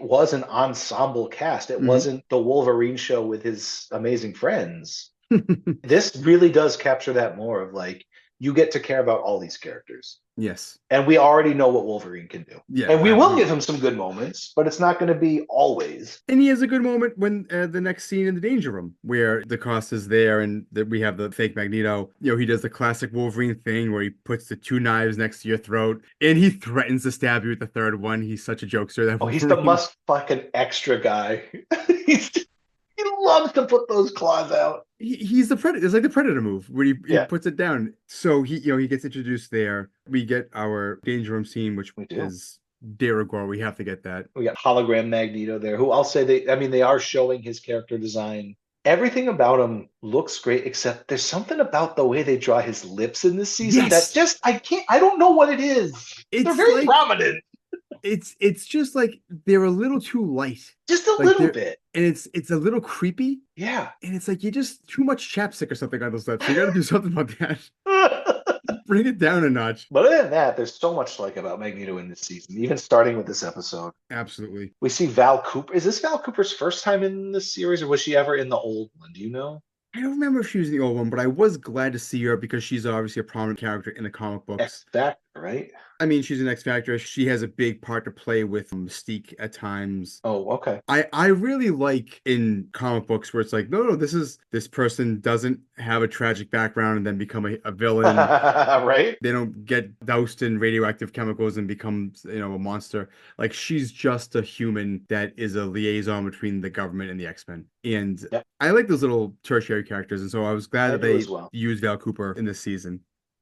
was an ensemble cast. It Mhm. wasn't the Wolverine show with his amazing friends. This really does capture that more of like you get to care about all these characters. Yes. And we already know what Wolverine can do. Yeah. And we will give him some good moments, but it's not going to be always. And he has a good moment when the next scene in the Danger Room, where the cost is there and that we have the fake Magneto. You know, he does the classic Wolverine thing where he puts the two knives next to your throat and he threatens to stab you with the third one. He's such a jokester, that Oh, he's the Wolverine. must fucking extra guy. He loves to put those claws out. He's the Predator. It's like the Predator move where he Yeah, puts it down. So he gets introduced there. We get our Danger Room scene, which we do. is de rigueur. We have to get that. We got hologram Magneto there, who I'll say they are showing his character design. Everything about him looks great, except there's something about the way they draw his lips in this season that Yes, just I don't know what it is. They're it's very like prominent. it's just like they're a little too light. Just a Like little they're bit. and it's a little creepy. Yeah. And it's like you just too much chapstick or something on those lips. You got to do something about that. Bring it down a notch. But other than that, there's so much to like about Magneto in this season, even starting with this episode. Absolutely. We see Val Cooper. Is this Val Cooper's first time in this series, or was she ever in the old one? Do you know? I don't remember if she was in the old one, but I was glad to see her because she's obviously a prominent character in the comic X books. Factor, right? I mean, she's an X Factor. She has a big part to play with Mystique at times. Oh, okay. I really like in comic books where it's like, no, this person doesn't have a tragic background and then become a villain. Right? They don't get doused in radioactive chemicals and become, a monster. Like she's just a human that is a liaison between the government and the X-Men. And Yep, I like those little tertiary characters. And so I was glad I that do they as well. used Val Cooper in this season.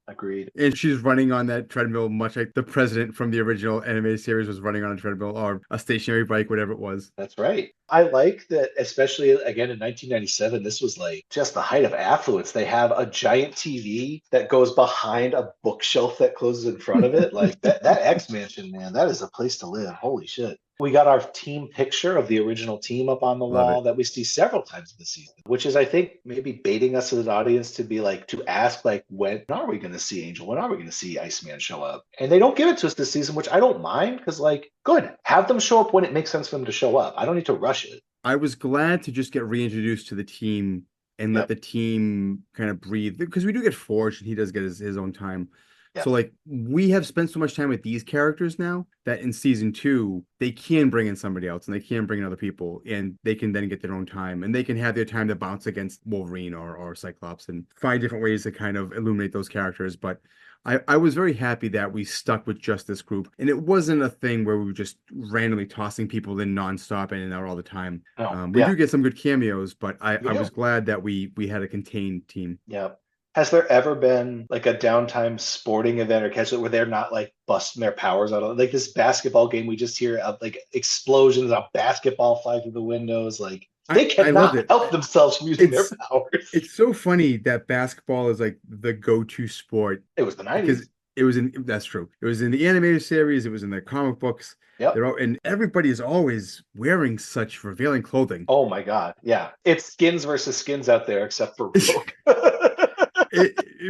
Agreed. And she's running on that treadmill, much like the president from the original animated series was running on a treadmill or a stationary bike, whatever it was. That's right. I like that, especially again in 1997, this was like just the height of affluence. They have a giant TV that goes behind a bookshelf that closes in front of it. Like that X Mansion, man, that is a place to live. Holy shit. We got our team picture of the original team up on the Love wall it. that we see several times this season, which is, I think, maybe baiting us as an audience to be like, to ask, like, when are we going to see Angel? When are we going to see Iceman show up? And they don't give it to us this season, which I don't mind because, like, good. Have them show up when it makes sense for them to show up. I don't need to rush it. I was glad to just get reintroduced to the team and let Yep. the team kind of breathe because we do get Forge and he does get his own time. So Yes. like we have spent so much time with these characters now that in season 2 they can bring in somebody else and they can bring in other people and they can then get their own time and they can have their time to bounce against Wolverine or Cyclops and find different ways to kind of illuminate those characters. But I was very happy that we stuck with just this group. And it wasn't a thing where we were just randomly tossing people in nonstop in and out all the time. No. We Yeah. do get some good cameos, but I We do. was glad that we had a contained team. Yeah. Has there ever been like a downtime sporting event or catch it where they're not like busting their powers out of like this basketball game? We just hear of like explosions of basketball fly through the windows. Like they I loved cannot it. help themselves from using their It's powers. it's so funny that basketball is like the go-to sport It was the because 90s. that's true. It was in the animated series, it was in the comic books. Yep. And everybody is always wearing such revealing clothing. Oh my God. Yeah. It's skins versus skins out there, except for Rogue.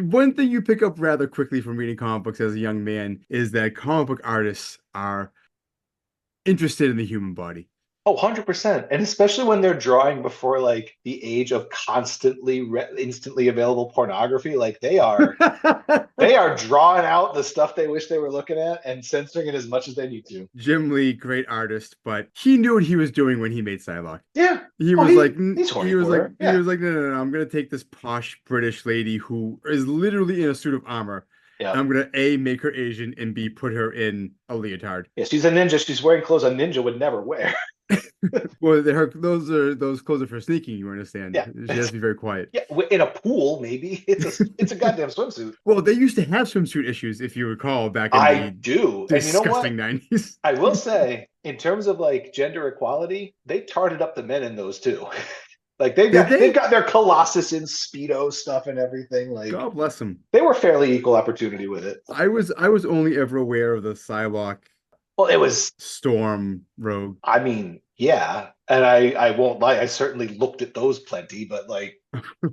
One thing you pick up rather quickly from reading comic books as a young man is that comic book artists are interested in the human body. Oh, 100%. And especially when they're drawing before like the age of constantly instantly available pornography, like they are drawing out the stuff they wish they were looking at and censoring it as much as they need to. Jim Lee, great artist, but he knew what he was doing when he made Psylocke. Yeah. He Oh, was he- like, he's horny he was for like, her. Yeah. he was like, no, I'm gonna take this posh British lady who is literally in a suit of armor. Yeah. And I'm gonna A, make her Asian, and B, put her in a leotard. Yeah, she's a ninja. She's wearing clothes a ninja would never wear. Well, those clothes are for sneaking. You understand? Yeah. She has to be very quiet. Yeah, in a pool, maybe. It's a goddamn swimsuit. Well, they used to have swimsuit issues, if you recall, back in I the do. And you know what? disgusting 90s. I will say, in terms of like gender equality, they tarted up the men in those too. Like Did they? they've got their Colossus in Speedo stuff and everything. Like God bless them. they were fairly equal opportunity with it. I was only ever aware of the Psylocke Well, it was, Storm Rogue. I mean, Yeah, and I won't lie, I certainly looked at those plenty, but like,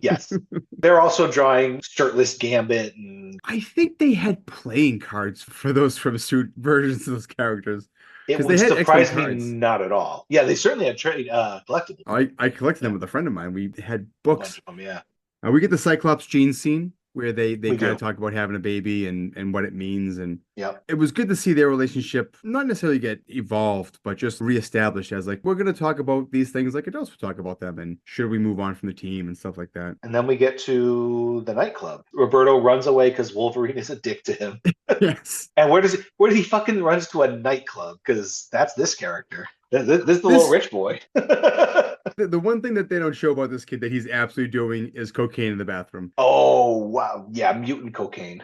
yes, they're also drawing shirtless Gambit, and I think they had playing cards for those from suit versions of those characters it because they would had X-Men surprise me cards. not at all. Yeah, they certainly had trade collectible. I collected them Yeah, with a friend of mine. We had a bunch books. of them. Yeah, We get the Cyclops gene scene where they we kind of do. talk about having a baby and what it means, and Yep. it was good to see their relationship not necessarily get evolved, but just reestablished as like we're going to talk about these things like adults would talk about them, and should we move on from the team and stuff like that. And then we get to the nightclub. Roberto runs away because Wolverine is a dick to him. Yes, And where does he fucking runs to a nightclub? Because that's this character. This is the little this rich boy. the one thing that they don't show about this kid that he's absolutely doing is cocaine in the bathroom. Oh wow, yeah, mutant cocaine.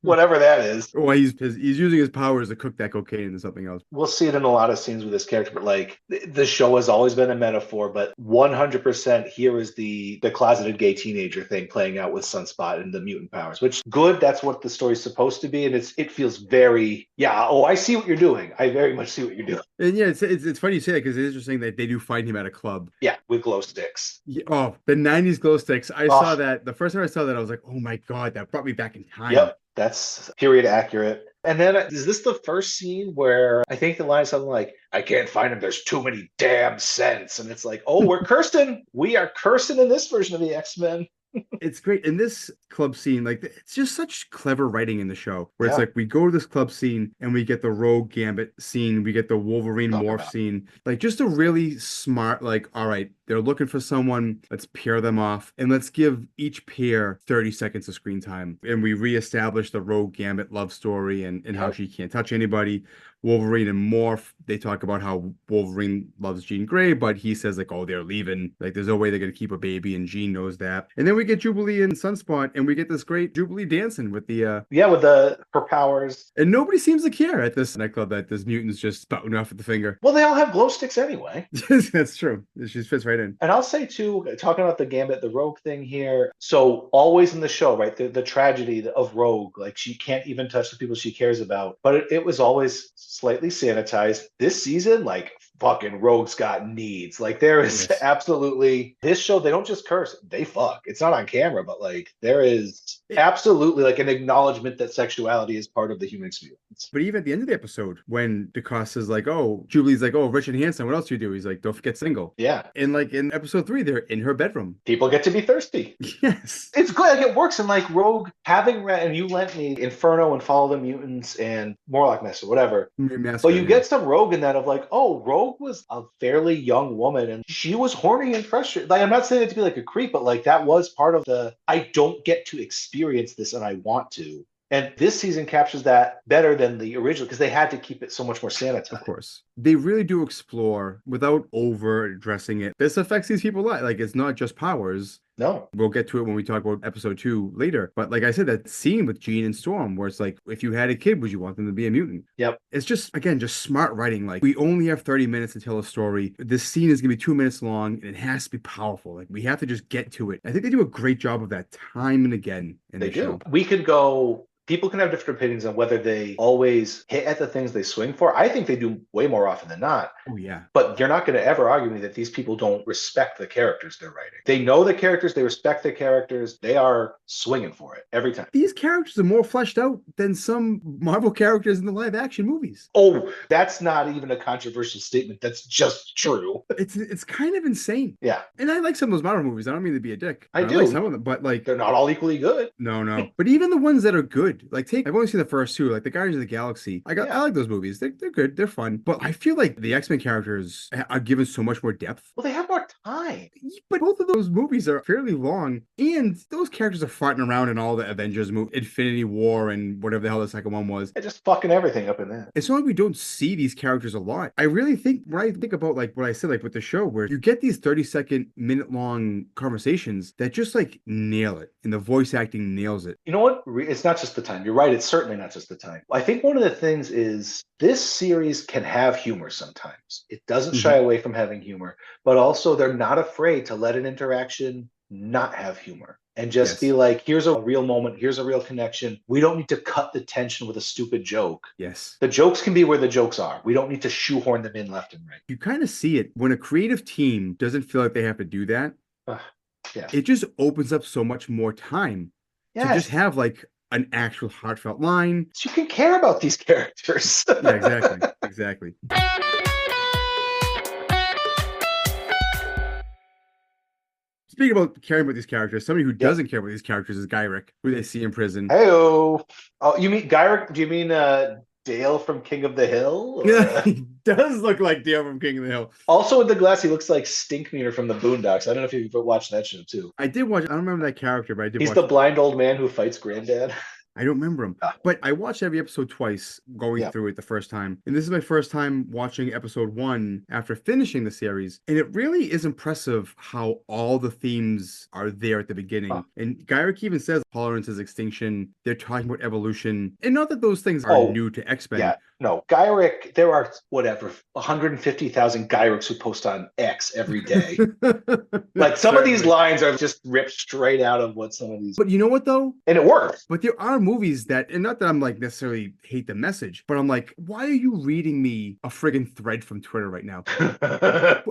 Whatever that is. Well, he's using his powers to cook that cocaine into something else. We'll see it in a lot of scenes with this character, but like the show has always been a metaphor, but 100% here is the closeted gay teenager thing playing out with Sunspot and the mutant powers, which good, that's what the story's supposed to be, and it feels very, yeah, oh, I see what you're doing. I very much see what you're doing. And yeah, it's funny you say that because it's interesting that they do find him at a club. Yeah, with glow sticks. Yeah, oh, the 90s glow sticks. I saw Oh, that the first time I saw that, I was like, oh my God, that brought me back in time. yep, that's period accurate. And then is this the first scene where I think the line is something like, I can't find him, there's too many damn cents. And it's like, oh, we're cursing. We are cursing in this version of the X-Men. It's great. In this club scene, like it's just such clever writing in the show where it's Yeah, like we go to this club scene and we get the Rogue Gambit scene, we get the Wolverine talk morph about. scene, like just a really smart, like, all right, they're looking for someone, let's pair them off and let's give each pair 30 seconds of screen time. And we reestablish the Rogue Gambit love story and how Yep. she can't touch anybody. Wolverine and Morph, they talk about how Wolverine loves Jean Grey, but he says like, oh, they're leaving. Like, there's no way they're gonna keep a baby, and Jean knows that. And then we get Jubilee and Sunspot, and we get this great Jubilee dancing with the Yeah, with the her powers. and nobody seems to care at this nightclub that this mutant's just spouting off at the finger. Well, they all have glow sticks anyway. That's true. She fits right in. And I'll say too, talking about the Gambit, the Rogue thing here. So always in the show, right? The tragedy of Rogue, like she can't even touch the people she cares about, but it was always slightly sanitized. This season, like fucking Rogue's got needs. Like there is Yes. absolutely this show. They don't just curse; they fuck. It's not on camera, but like there is It- absolutely like an acknowledgement that sexuality is part of the human experience. But even at the end of the episode, when DeCosta's like, oh, Jubilee's like, oh, Rich and Hanson, what else do you do? He's like, don't forget single. Yeah, And like in episode 3, they're in her bedroom. people get to be thirsty. Yes. It's good. Like it works. And like Rogue having read, and you lent me Inferno and Follow the Mutants and Morlock Mess or whatever. But you get some Rogue in that of like, oh, Rogue was a fairly young woman and she was horny and frustrated. Like I'm not saying it to be like a creep, but like that was part of the I don't get to experience this and I want to. And this season captures that better than the original because they had to keep it so much more Of sanitized. course. They really do explore without over addressing it. This affects these people a lot. Like, it's not just powers. No. We'll get to it when we talk about episode 2 later. But like I said, that scene with Jean and Storm, where it's like, if you had a kid, would you want them to be a mutant? Yep. It's just, again, just smart writing. Like, we only have 30 minutes to tell a story. This scene is going to be 2 minutes long, and it has to be powerful. Like, we have to just get to it. I think they do a great job of that time and again in They the do. show. We could go. People can have different opinions on whether they always hit at the things they swing for. I think they do way more often than not. Oh, yeah. But you're not going to ever argue me that these people don't respect the characters they're writing. They know the characters, they respect the characters, they are swinging for it every time. These characters are more fleshed out than some Marvel characters in the live action movies. Oh, that's not even a controversial statement. That's just true. It's kind of insane. Yeah, And I like some of those Marvel movies. I don't mean to be a dick. I like do. some of them, but like they're not all equally good. no. But even the ones that are good, like I've only seen the first 2, like the Guardians of the Galaxy. I Yeah. like those movies. They're good. They're fun. But I feel like the X-Men characters are given so much more depth. Well, they have more time. But both of those movies are fairly long, and those characters are farting around in all the Avengers movie, Infinity War, and whatever the hell the second one was. They're just fucking everything up in there. It's not like we don't see these characters a lot. I really think when I think about like what I said, like with the show, where you get these 30-second, minute-long conversations that just like nail it, and the voice acting nails it. You know what? It's not just the time. You're right. It's certainly not just the time. I think one of the things is this series can have humor sometimes. It doesn't shy away from having humor, but also they're not afraid to let an interaction not have humor. and just be Yes. like, here's a real moment, here's a real connection. We don't need to cut the tension with a stupid joke. Yes. The jokes can be where the jokes are. We don't need to shoehorn them in left and right. You kind of see it when a creative team doesn't feel like they have to do that. Ugh, yeah. It just opens up so much more time to just Yes. have like an actual heartfelt line. So you can care about these characters. Yeah, exactly. Exactly. Speaking about caring about these characters, somebody who doesn't care about these characters is Gyrick, who they see in prison. Hey-o. Oh, you mean Gyrick? Do you mean Dale from King of the Hill? Or, Yeah, he does look like Dale from King of the Hill. Also with the glass, he looks like Stinkmeaner from the Boondocks. I don't know if you've watched that show too. I did watch, I don't remember that character, but I did He's watch. the blind old man who fights Granddad. I don't remember him, Ah. but I watched every episode twice going Yeah. through it the first time. And this is my first time watching episode 1 after finishing the series. And it really is impressive how all the themes are there at the beginning. Huh. And Gyrick even says tolerance is extinction. They're talking about evolution. And not that those things are Oh, new to X-Men. Yeah, no, Gyrick, there are whatever 150,000 Gyricks who post on X every day. Like some of these Certainly. lines are just ripped straight out of what some of these, But you know what though? and it works. But there are movies that, and not that I'm like necessarily hate the message, but I'm like, why are you reading me a friggin' thread from Twitter right now?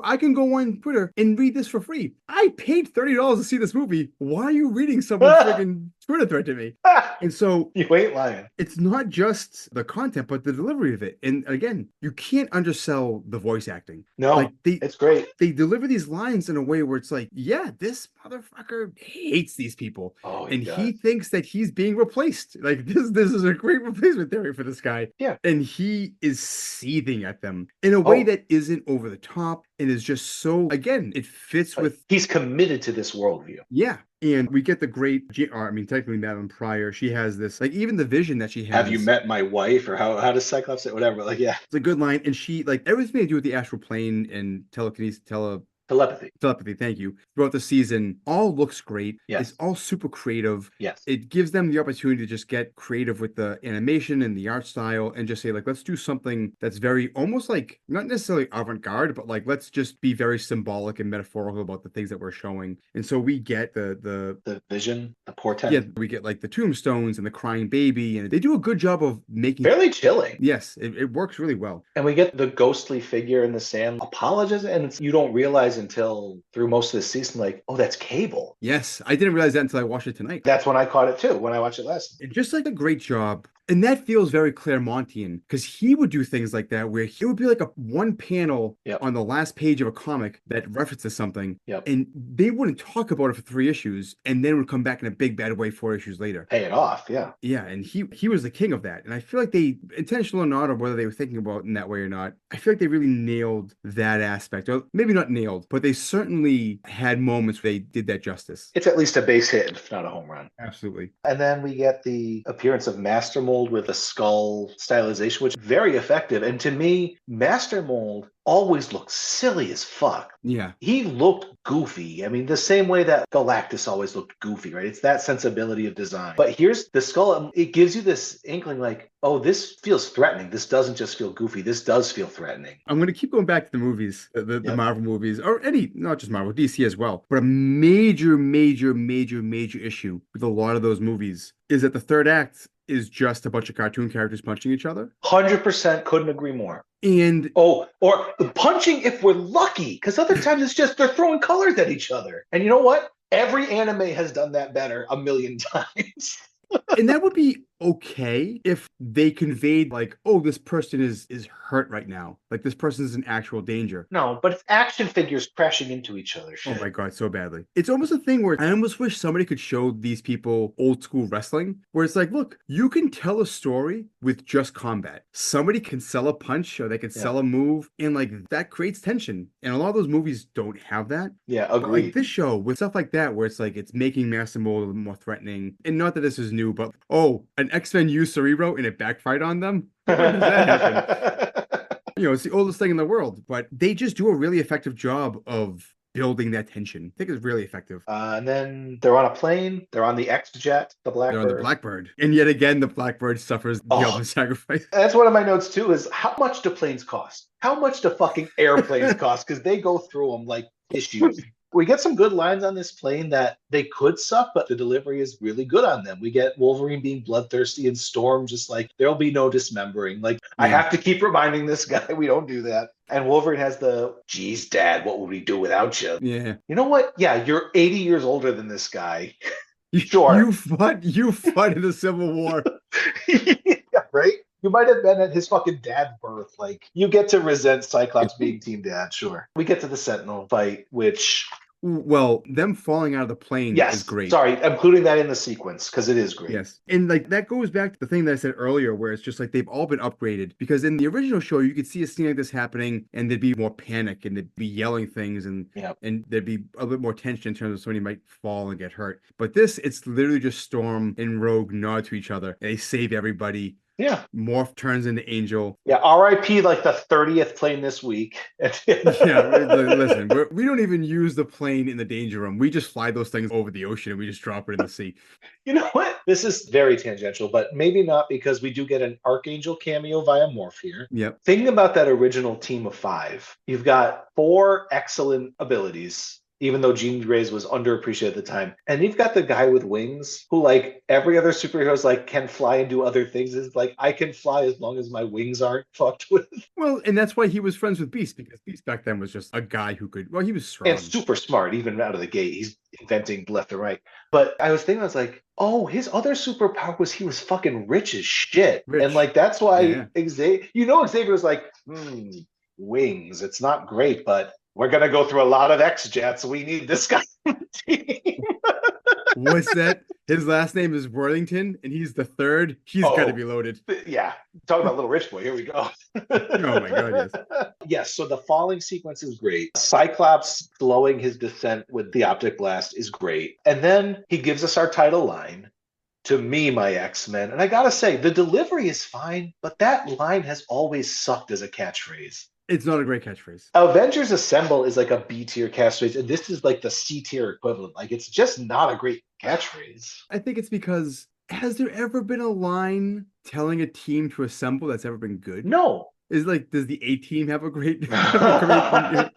I can go on Twitter and read this for free. I paid $30 to see this movie. Why are you reading someone's friggin' Twitter thread to me? And so You ain't lying. it's not just the content, but the delivery of it. And again, you can't undersell the voice acting. No, Like it's great. they deliver these lines in a way where it's like, yeah, this motherfucker hates these people. Oh, And does. he thinks that he's being replaced. Like this is a great replacement theory for this guy. Yeah. And he is seething at them in a way Oh. that isn't over the top and is just so, again, it fits with, He's committed to this worldview. yeah. And we get the great, I mean, technically Madeline Pryor, she has this, like even the vision that she has. Have you met my wife? Or how does Cyclops say whatever? Like, yeah. It's a good line. And she, like everything they do with the astral plane and telekinesis, telepathy, thank you, throughout the season, all looks great. Yes. It's all super creative. Yes. It gives them the opportunity to just get creative with the animation and the art style and just say, like, let's do something that's very almost like not necessarily avant-garde, but like let's just be very symbolic and metaphorical about the things that we're showing. And so we get The vision, the portent. yeah, we get like the tombstones and the crying baby, and they do a good job of making Fairly chilling. yes, it works really well. And we get the ghostly figure in the sand apologizes, and you don't realize until through most of the season, like, oh, that's Cable. Yes, I didn't realize that until I watched it tonight. That's when I caught it too, when I watched it last. And just like a great job. And that feels very Claremontian because he would do things like that where it would be like a one panel Yep. on the last page of a comic that references something. Yep. And they wouldn't talk about it for 3 issues and then it would come back in a big bad way 4 issues later. Pay it off, yeah. Yeah, and he was the king of that. And I feel like they, intentional or not, or whether they were thinking about it in that way or not, I feel like they really nailed that aspect. Or maybe not nailed, but they certainly had moments where they did that justice. It's at least a base hit, if not a home run. Absolutely. And then we get the appearance of Master Mold with a skull stylization, which is very effective. And to me, Master Mold always looked silly as fuck. Yeah. He looked goofy. I mean, the same way that Galactus always looked goofy, right? It's that sensibility of design. But here's the skull. It gives you this inkling like, oh, this feels threatening. This doesn't just feel goofy. This does feel threatening. I'm going to keep going back to the movies, the Marvel movies, or any, not just Marvel, DC as well. But a major issue with a lot of those movies is that the third act is just a bunch of cartoon characters punching each other. 100% couldn't agree more. And or punching if we're lucky, because other times it's just they're throwing colors at each other. And you know what? Every anime has done that better a million times. and that would be okay if they conveyed like, oh, this person is hurt right now. Like this person is in actual danger. No, but it's action figures crashing into each other. Oh my God, so badly. It's almost a thing where I almost wish somebody could show these people old school wrestling, where it's like, look, you can tell a story with just combat. Somebody can sell a punch or they can sell a move, and like that creates tension. And a lot of those movies don't have that. Yeah, But agreed. like this show with stuff like that, where it's like it's making Master Mold a little more threatening. And not that this is new, but an X-Men used Cerebro and it backfired on them. When does that happen? You know, it's the oldest thing in the world, but they just do a really effective job of building that tension. I think it's really effective. And then they're on a plane. They're on the X-Jet, the Blackbird. They're on the Blackbird. And yet again, the Blackbird suffers the ultimate sacrifice. That's one of my notes too, is how much do planes cost? How much do fucking airplanes cost? Because they go through them like issues. We get some good lines on this plane that they could suck, but the delivery is really good on them. We get Wolverine being bloodthirsty and Storm just like, there'll be no dismembering. Like, I Yeah. have to keep reminding this guy we don't do that. And Wolverine has the, geez, Dad, what would we do without you? Yeah. You know what? Yeah, you're 80 years older than this guy. You, Sure. you fought in the Civil War. Yeah, right? You might have been at his fucking dad's birth. Like, you get to resent Cyclops being Team Dad, sure. We get to the Sentinel fight, which, Well, them falling out of the plane is yes, great. sorry, I'm including that in the sequence because it is great. Yes. And like that goes back to the thing that I said earlier, where it's just like they've all been upgraded. Because in the original show, you could see a scene like this happening and there'd be more panic and they'd be yelling things and Yep. and there'd be a bit more tension in terms of somebody might fall and get hurt. But this, it's literally just Storm and Rogue nod to each other. They save everybody. Yeah. Morph turns into Angel. Yeah, RIP like the 30th plane this week. Yeah, listen, we don't even use the plane in the danger room. We just fly those things over the ocean and we just drop it in the sea. You know what? This is very tangential, but maybe not because we do get an Archangel cameo via Morph here. Yep. Thinking about that original team of 5, you've got 4 excellent abilities, even though Jean Grey's was underappreciated at the time. And you've got the guy with wings who, like every other superhero, is like, can fly and do other things. It's like, I can fly as long as my wings aren't fucked with. Well, and that's why he was friends with Beast, because Beast back then was just a guy who could, well, he was strong. And super smart, even out of the gate. He's inventing left and right. But I was thinking, I was like, oh, his other superpower was he was fucking rich as shit. Rich. And like, that's why Yeah. Xavier was like, wings. It's not great, but we're going to go through a lot of X-Jets. We need this guy on the team. What's that? His last name is Worthington, and he's the third. He's got to be loaded. Yeah. Talking about Little Rich Boy. Here we go. Oh, my God, yes. Yes, so the falling sequence is great. Cyclops slowing his descent with the optic blast is great. And then he gives us our title line, to me, my X-Men. And I got to say, the delivery is fine, but that line has always sucked as a catchphrase. It's not a great catchphrase. Avengers Assemble is like a B tier catchphrase, and this is like the C tier equivalent. Like, it's just not a great catchphrase. I think it's because, has there ever been a line telling a team to assemble that's ever been good? No. Is like, does the A team have a great? I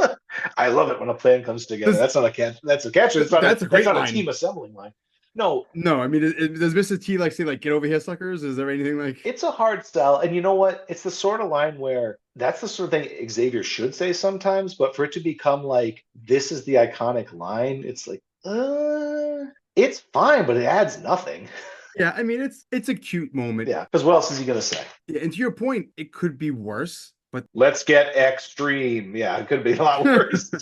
love it when a plan comes together. That's not a catch. That's a catchphrase. That's not a team assembling line. No. I mean, does Mr. T like say like "get over here, suckers"? Is there anything like? It's a hard sell, and you know what? It's the sort of line where that's the sort of thing Xavier should say sometimes, but for it to become like this is the iconic line, it's like, it's fine, but it adds nothing. Yeah, I mean, it's a cute moment. Yeah, because what else is he gonna say? Yeah, and to your point, it could be worse, but let's get extreme. Yeah, it could be a lot worse.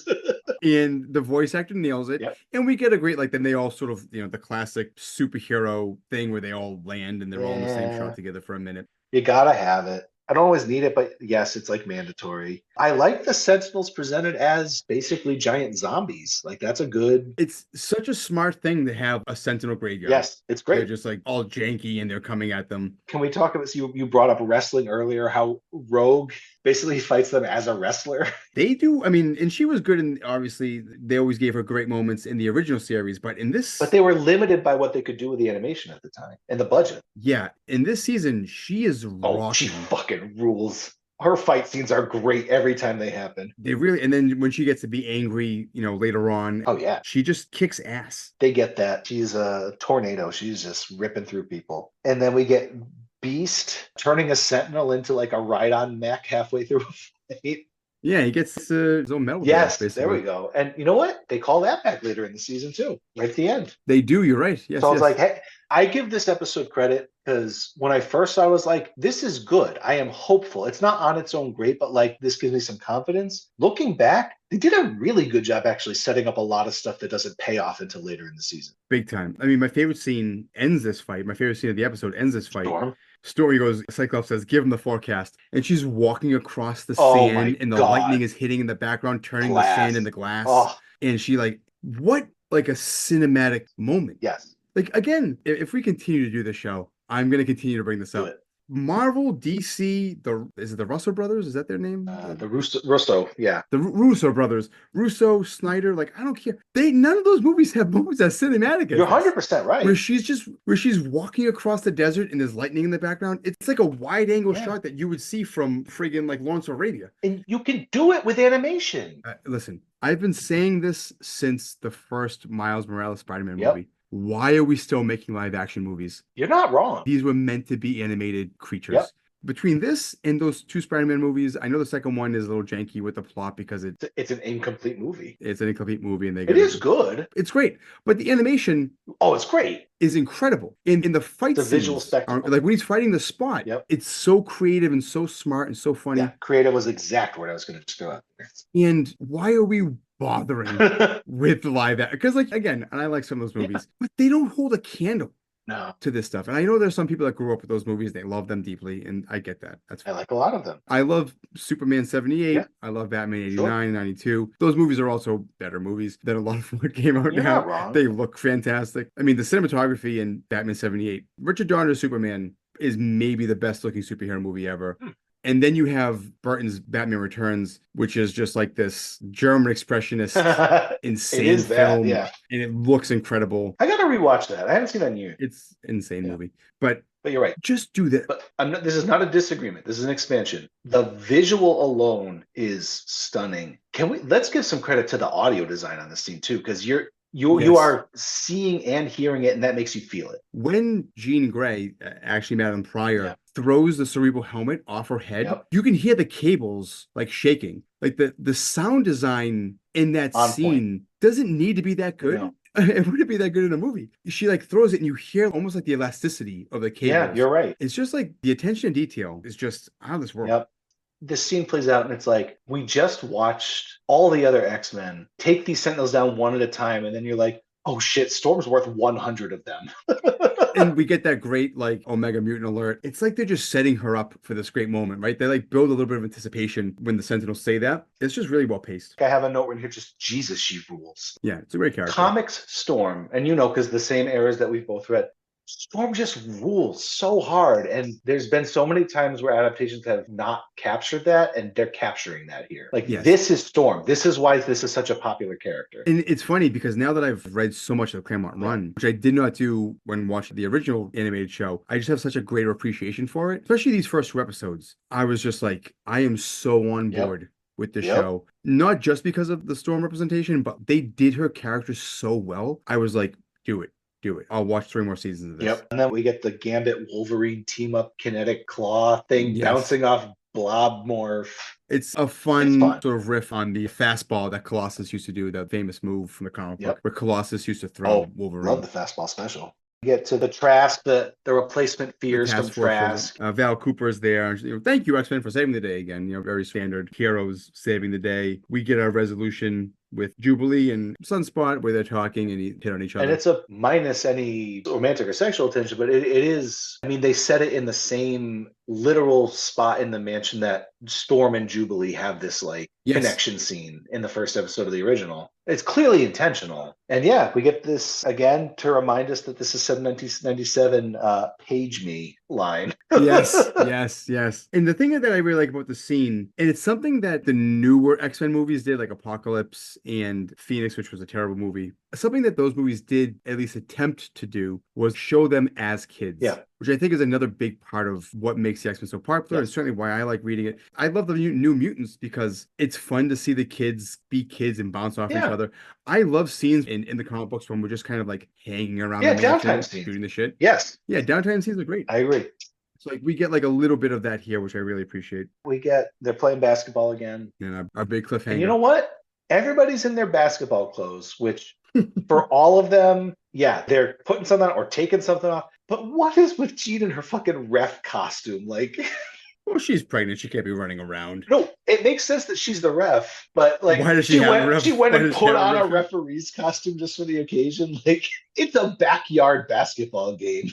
And the voice actor nails it. Yep. And we get a great, like, then they all sort of, the classic superhero thing where they all land and they're all in the same shot together for a minute. You gotta have it. I don't always need it, but yes, it's like mandatory. I like the Sentinels presented as basically giant zombies. Like, that's a good. It's such a smart thing to have a Sentinel graveyard. Yes, it's great. They're just like all janky and they're coming at them. Can we talk about, so you brought up wrestling earlier, how Rogue basically fights them as a wrestler? They do. I mean, and she was good, and obviously they always gave her great moments in the original series, but in this. But they were limited by what they could do with the animation at the time and the budget. Yeah, in this season, she is rocking. She fucking rules. Her fight scenes are great every time they happen. They really, and then when she gets to be angry, later on. Oh, yeah. She just kicks ass. They get that. She's a tornado. She's just ripping through people. And then we get Beast turning a Sentinel into like a ride-on mech halfway through a fight. Yeah, he gets his own medal. Yes, there we go. And you know what? They call that back later in the season too, right at the end. They do. You're right. Yes. So I was like, hey, I give this episode credit because when I first saw it, I was like, this is good. I am hopeful. It's not on its own great, but like this gives me some confidence. Looking back, they did a really good job actually setting up a lot of stuff that doesn't pay off until later in the season. Big time. I mean, my favorite scene ends this fight. My favorite scene of the episode ends this fight. Storm goes, Cyclops says, give him the forecast. And she's walking across the sand and the lightning is hitting in the background, turning the sand into glass. And she what a cinematic moment. Yes. Like, again, if we continue to do this show, I'm going to continue to bring this up. Marvel, DC, is it the Russo brothers? Is that their name? The Russo, yeah. The Russo brothers. Russo, Snyder, I don't care. None of those movies have moments as cinematic as You're 100% right. Where she's walking across the desert and there's lightning in the background. It's like a wide angle shot that you would see from friggin' Lawrence of Arabia. And you can do it with animation. Listen, I've been saying this since the first Miles Morales Spider-Man Yep. movie. Why are we still making live action movies? You're not wrong. These were meant to be animated Yep. creatures. Between this and those two Spider-Man movies, I know the second one is a little janky with the plot because It's an incomplete movie. it's an incomplete movie and they It is good. it's great, but the animation Oh, it's great. is incredible. In the fight It's a visual scenes, spectacle. like when he's fighting the Spot, Yep. it's so creative and so smart and so funny. Yeah, creative was exact what I was going to throw out there. And why are we bothering with live action? Because, like, again, and I like some of those movies, but they don't hold a candle No, to this stuff. And I know there's some people that grew up with those movies, they love them deeply, and I get that. That's I fine. like a lot of them. I love Superman 78. Yeah. I love Batman 89, Sure. 92. Those movies are also better movies than a lot of what came out You're now. not wrong. They look fantastic. I mean, the cinematography in Batman 78, Richard Donner's Superman is maybe the best looking superhero movie ever. And then you have Burton's Batman Returns, which is just like this German expressionist, insane It is that, film. yeah. And it looks incredible. I got to rewatch that. I haven't seen that in years. It's insane Yeah. movie. But you're right. just do that. But this is not a disagreement. This is an expansion. The visual alone is stunning. Let's give some credit to the audio design on this scene too, because you Yes. are seeing and hearing it, and that makes you feel it. When Jean Grey, actually Madame Pryor, throws the cerebral helmet off her head, you can hear the cables like shaking. Like the sound design in that On scene doesn't need to be that good. No. It wouldn't be that good in a movie. She like throws it and you hear almost like the elasticity of the cables. Yeah, you're right. It's just like the attention to detail is just out of this world. Yep. This scene plays out and it's like, we just watched all the other X-Men take these Sentinels down one at a time, and then you're like, oh shit, Storm's worth 100 of them. And we get that great like Omega Mutant alert. It's like they're just setting her up for this great moment, right? They like build a little bit of anticipation when the Sentinels say that. It's just really well paced. I have a note written here, just Jesus, she rules. Yeah, it's a great character. Comics Storm, and because the same eras that we've both read, Storm just rules so hard, and there's been so many times where adaptations have not captured that, and they're capturing that here. Like, This is Storm. This is why this is such a popular character. And it's funny because now that I've read so much of the Claremont run, which I did not do when watching the original animated show, I just have such a greater appreciation for it. Especially these first two episodes. I was just like, I am so on board with the show. Not just because of the Storm representation, but they did her character so well. I was like, do it. I'll watch 3 more seasons of this. And then we get the Gambit Wolverine team up kinetic claw thing bouncing off Blob Morph. It's a fun sort of riff on the fastball that Colossus used to do, that famous move from the comic book, where Colossus used to throw Wolverine. Love the fastball special. Get to the Trask, the replacement fears from Trask. Val Cooper's there. Thank you, X-Men, for saving the day again. Very standard heroes saving the day. We get our resolution with Jubilee and Sunspot where they're talking and hit on each other. And it's a minus any romantic or sexual tension, but it is, I mean, they set it in the same literal spot in the mansion that Storm and Jubilee have this like connection scene in the first episode of the original. It's clearly intentional. And we get this again to remind us that this is 1997 page me line. yes. And the thing that I really like about the scene, and it's something that the newer X-Men movies did, like Apocalypse and Phoenix, which was a terrible movie. Something that those movies did at least attempt to do was show them as kids. Which I think is another big part of what makes the X-Men so popular, and certainly why I like reading it. I love the New Mutants because it's fun to see the kids be kids and bounce off each other. I love scenes in the comic books when we're just kind of like hanging around the mansion, shooting the shit. Downtime scenes are great. I agree. It's like we get like a little bit of that here, which I really appreciate. They're playing basketball again. And our big cliffhanger. And you know what? Everybody's in their basketball clothes, which for all of them, they're putting something on or taking something off. But what is with Jean and her fucking ref costume? Like, well, she's pregnant. She can't be running around. No, it makes sense that she's the ref, but like, why does she went and put on a referee's costume just for the occasion. Like, it's a backyard basketball game.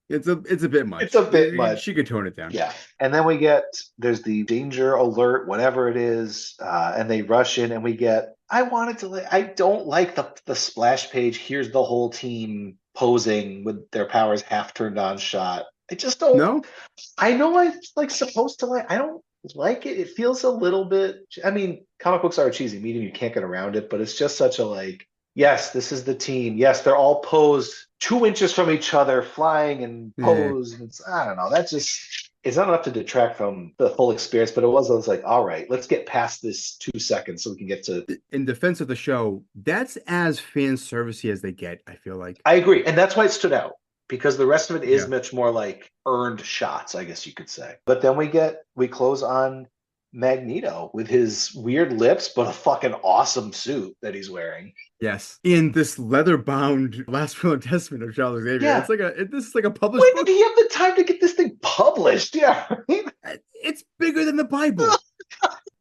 It's a bit much. It's a bit much. She could tone it down. And then there's the danger alert, whatever it is, and they rush in, and we get. I don't like the splash page. Here's the whole team posing with their powers half turned on shot. I just don't. No. I know I'm like supposed to like. I don't like it. It feels a little bit. I mean, comic books are a cheesy medium. You can't get around it, but it's just such a like. Yes, this is the team. Yes, they're all posed 2 inches from each other, flying and posed. I don't know. It's not enough to detract from the whole experience, but I was like, all right, let's get past this 2 seconds so we can get to. In defense of the show, that's as fan servicey as they get, I feel like. I agree. And that's why it stood out because the rest of it is Yeah. much more like earned shots, I guess you could say. But then we close on Magneto with his weird lips, but a fucking awesome suit that he's wearing. Yes. In this leather-bound Last Will and Testament of Charles Xavier. Yeah. It's like this is like a published When book. did he have the time to get this thing published? Yeah. It's bigger than the Bible.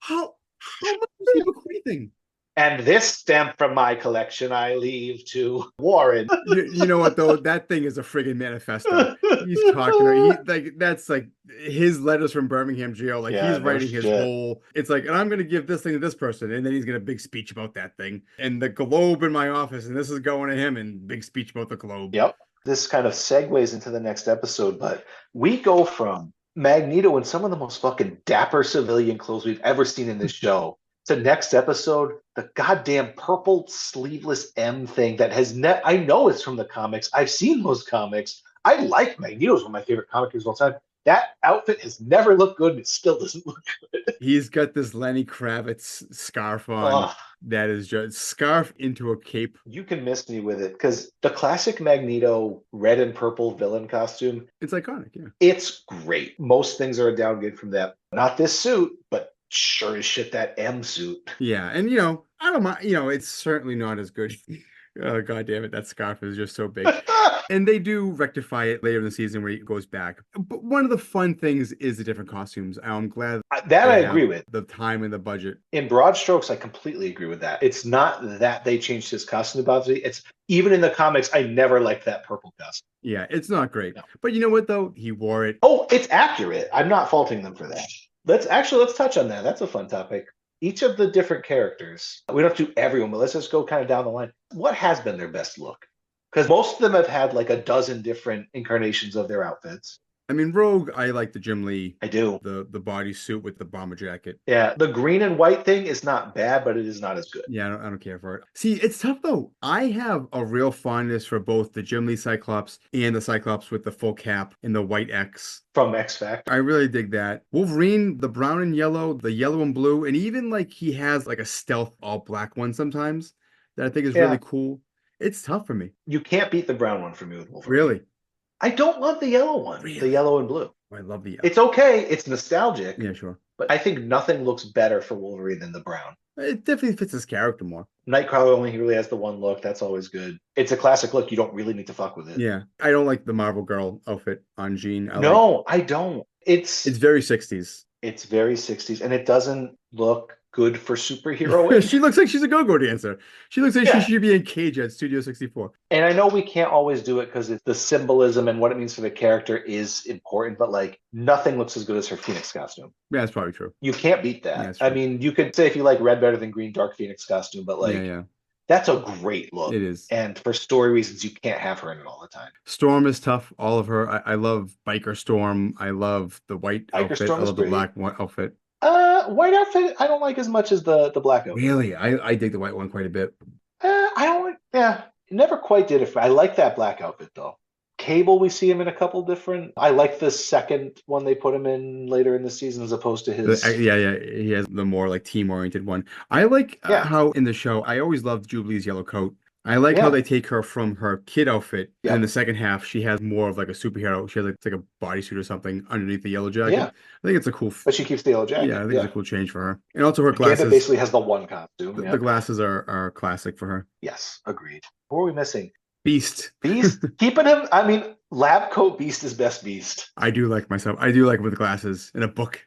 How much is he bequeathing? And this stamp from my collection I leave to Warren. You know what though? That thing is a friggin' manifesto. He's talking. That's like his letters from Birmingham jail. Like Yeah, he's no writing his shit. whole. It's like, and I'm gonna give this thing to this person, and then he's gonna big speech about that thing, and the globe in my office, and this is going to him, and big speech about the globe. Yep. This kind of segues into the next episode, but we go from Magneto in some of the most fucking dapper civilian clothes we've ever seen in this show to next episode, the goddamn purple sleeveless M thing that has I know it's from the comics. I've seen those comics. I like Magneto's one of my favorite comic characters of all time. That outfit has never looked good and it still doesn't look good. He's got this Lenny Kravitz scarf on. Ugh. That is just scarf into a cape. You can miss me with it because the classic Magneto red and purple villain costume, It's iconic, yeah. it's great. Most things are a downgrade from that. Not this suit, but sure as shit that M suit. Yeah, and I don't mind. It's certainly not as good. God damn it, that scarf is just so big. And they do rectify it later in the season where he goes back. But one of the fun things is the different costumes. I'm glad that I they agree have with. the time and the budget. In broad strokes, I completely agree with that. It's not that they changed his costume about it. It's even in the comics, I never liked that purple costume. Yeah, it's not great. No. But you know what though? He wore it. Oh, it's accurate. I'm not faulting them for that. Let's touch on that. That's a fun topic. Each of the different characters, we don't have to do everyone, but let's just go kind of down the line. What has been their best look? Because most of them have had like a dozen different incarnations of their outfits. I mean, Rogue, I like the Jim Lee. I do. The bodysuit with the bomber jacket. Yeah, the green and white thing is not bad, but it is not as good. Yeah, I don't care for it. See, it's tough though. I have a real fondness for both the Jim Lee Cyclops and the Cyclops with the full cap and the white X. From X Factor. I really dig that. Wolverine, the brown and yellow, the yellow and blue, and even like he has like a stealth all black one sometimes that I think is really cool. It's tough for me. You can't beat the brown one for me with Wolverine. Really? I don't love the yellow one, Really? the yellow and blue. I love the yellow. It's okay. It's nostalgic. Yeah, sure. But I think nothing looks better for Wolverine than the brown. It definitely fits his character more. Nightcrawler only really has the one look. That's always good. It's a classic look. You don't really need to fuck with it. Yeah. I don't like the Marvel Girl outfit on Jean. I don't. It's very 60s. It's very 60s, and it doesn't look good for superhero. She looks like she's a go-go dancer. She looks like she should be in Cage at Studio 64. And I know we can't always do it because the symbolism and what it means for the character is important, but like nothing looks as good as her Phoenix costume. Yeah, that's probably true. You can't beat that. Yeah, I mean, you could say if you like red better than green, dark Phoenix costume, but like that's a great look. It is. And for story reasons, you can't have her in it all the time. Storm is tough. All of her. I love Biker Storm. I love the white outfit. I love the black outfit. White outfit I don't like as much as the black outfit. Really? I dig the white one quite a bit. I don't never quite did it. I like that black outfit though. Cable, we see him in a couple different. I like the second one they put him in later in the season as opposed to his. He has the more like team oriented one. I like how in the show I always loved Jubilee's yellow coat. I like how they take her from her kid outfit, and in the second half, she has more of like a superhero. She has like a bodysuit or something underneath the yellow jacket. Yeah. I think it's a cool. But she keeps the yellow jacket. Yeah, I think it's a cool change for her. And also her glasses. Gambit basically has the one costume. The glasses are classic for her. Yes, agreed. Who are we missing? Beast. Keeping him. I mean, lab coat Beast is best Beast. I do like myself. I do like him with glasses in a book.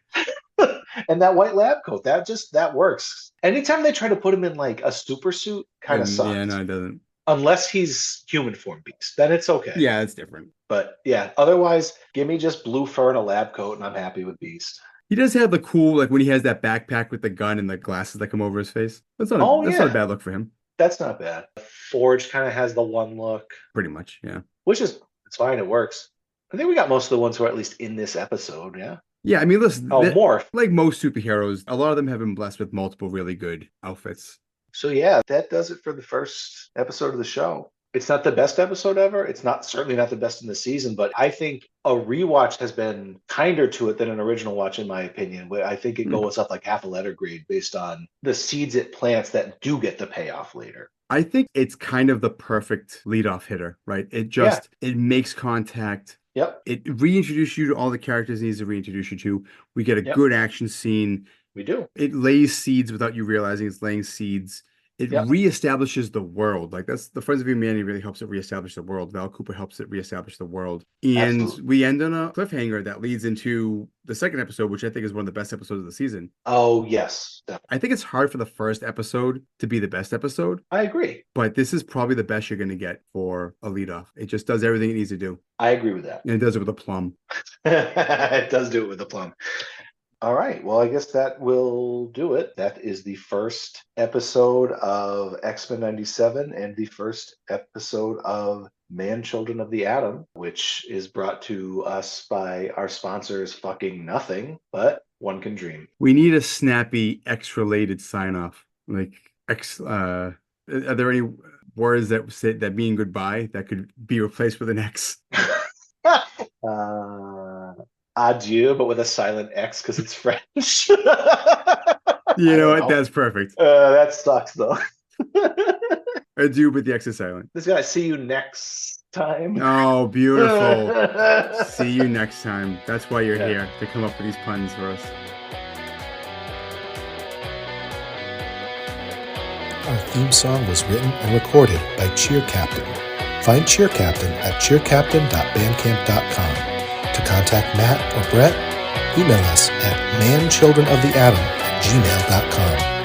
And that white lab coat, that works. Anytime they try to put him in like a super suit, kind of sucks. Yeah, no, it doesn't. Unless he's human form Beast, then it's okay. Yeah, it's different. But yeah, otherwise, give me just blue fur and a lab coat, and I'm happy with Beast. He does have the cool, like when he has that backpack with the gun and the glasses that come over his face. That's not a bad look for him. That's not bad. Forge kind of has the one look. Pretty much, yeah. Which is, it's fine, it works. I think we got most of the ones who are at least in this episode, yeah? Yeah, I mean, listen. Morph. Like most superheroes, a lot of them have been blessed with multiple really good outfits. So yeah, that does it for the first episode of the show. It's not the best episode ever. It's not certainly not the best in the season, but I think a rewatch has been kinder to it than an original watch, in my opinion. Where I think it Hmm. goes up like half a letter grade based on the seeds it plants that do get the payoff later. I think it's kind of the perfect leadoff hitter, right? Yeah. It makes contact. Yep. It reintroduces you to all the characters it needs to reintroduce you to. We get a Yep. good action scene. We do. It lays seeds without you realizing it's laying seeds. It Yep. reestablishes the world. Like that's the Friends of Humanity really helps it reestablish the world. Val Cooper helps it reestablish the world. And Absolutely. we end on a cliffhanger that leads into the second episode, which I think is one of the best episodes of the season. Oh, yes. I think it's hard for the first episode to be the best episode, I agree. but this is probably the best you're going to get for a leadoff. It just does everything it needs to do. I agree with that. And it does it with a plum. It does do it with a plum. All right. Well, I guess that will do it. That is the first episode of X-Men 97 and the first episode of Man Children of the Atom, which is brought to us by our sponsors fucking nothing, but one can dream. We need a snappy X-related sign-off. Like X are there any words that say that mean goodbye that could be replaced with an X? Adieu, but with a silent X because it's French. You know what? That's perfect. That sucks though. Adieu, but the X is silent. This guy, see you next time. Oh, beautiful. See you next time. That's why you're here, to come up with these puns for us. Our theme song was written and recorded by Cheer Captain. Find Cheer Captain at cheercaptain.bandcamp.com. To contact Matt or Bret, email us at manchildrenoftheatom@gmail.com.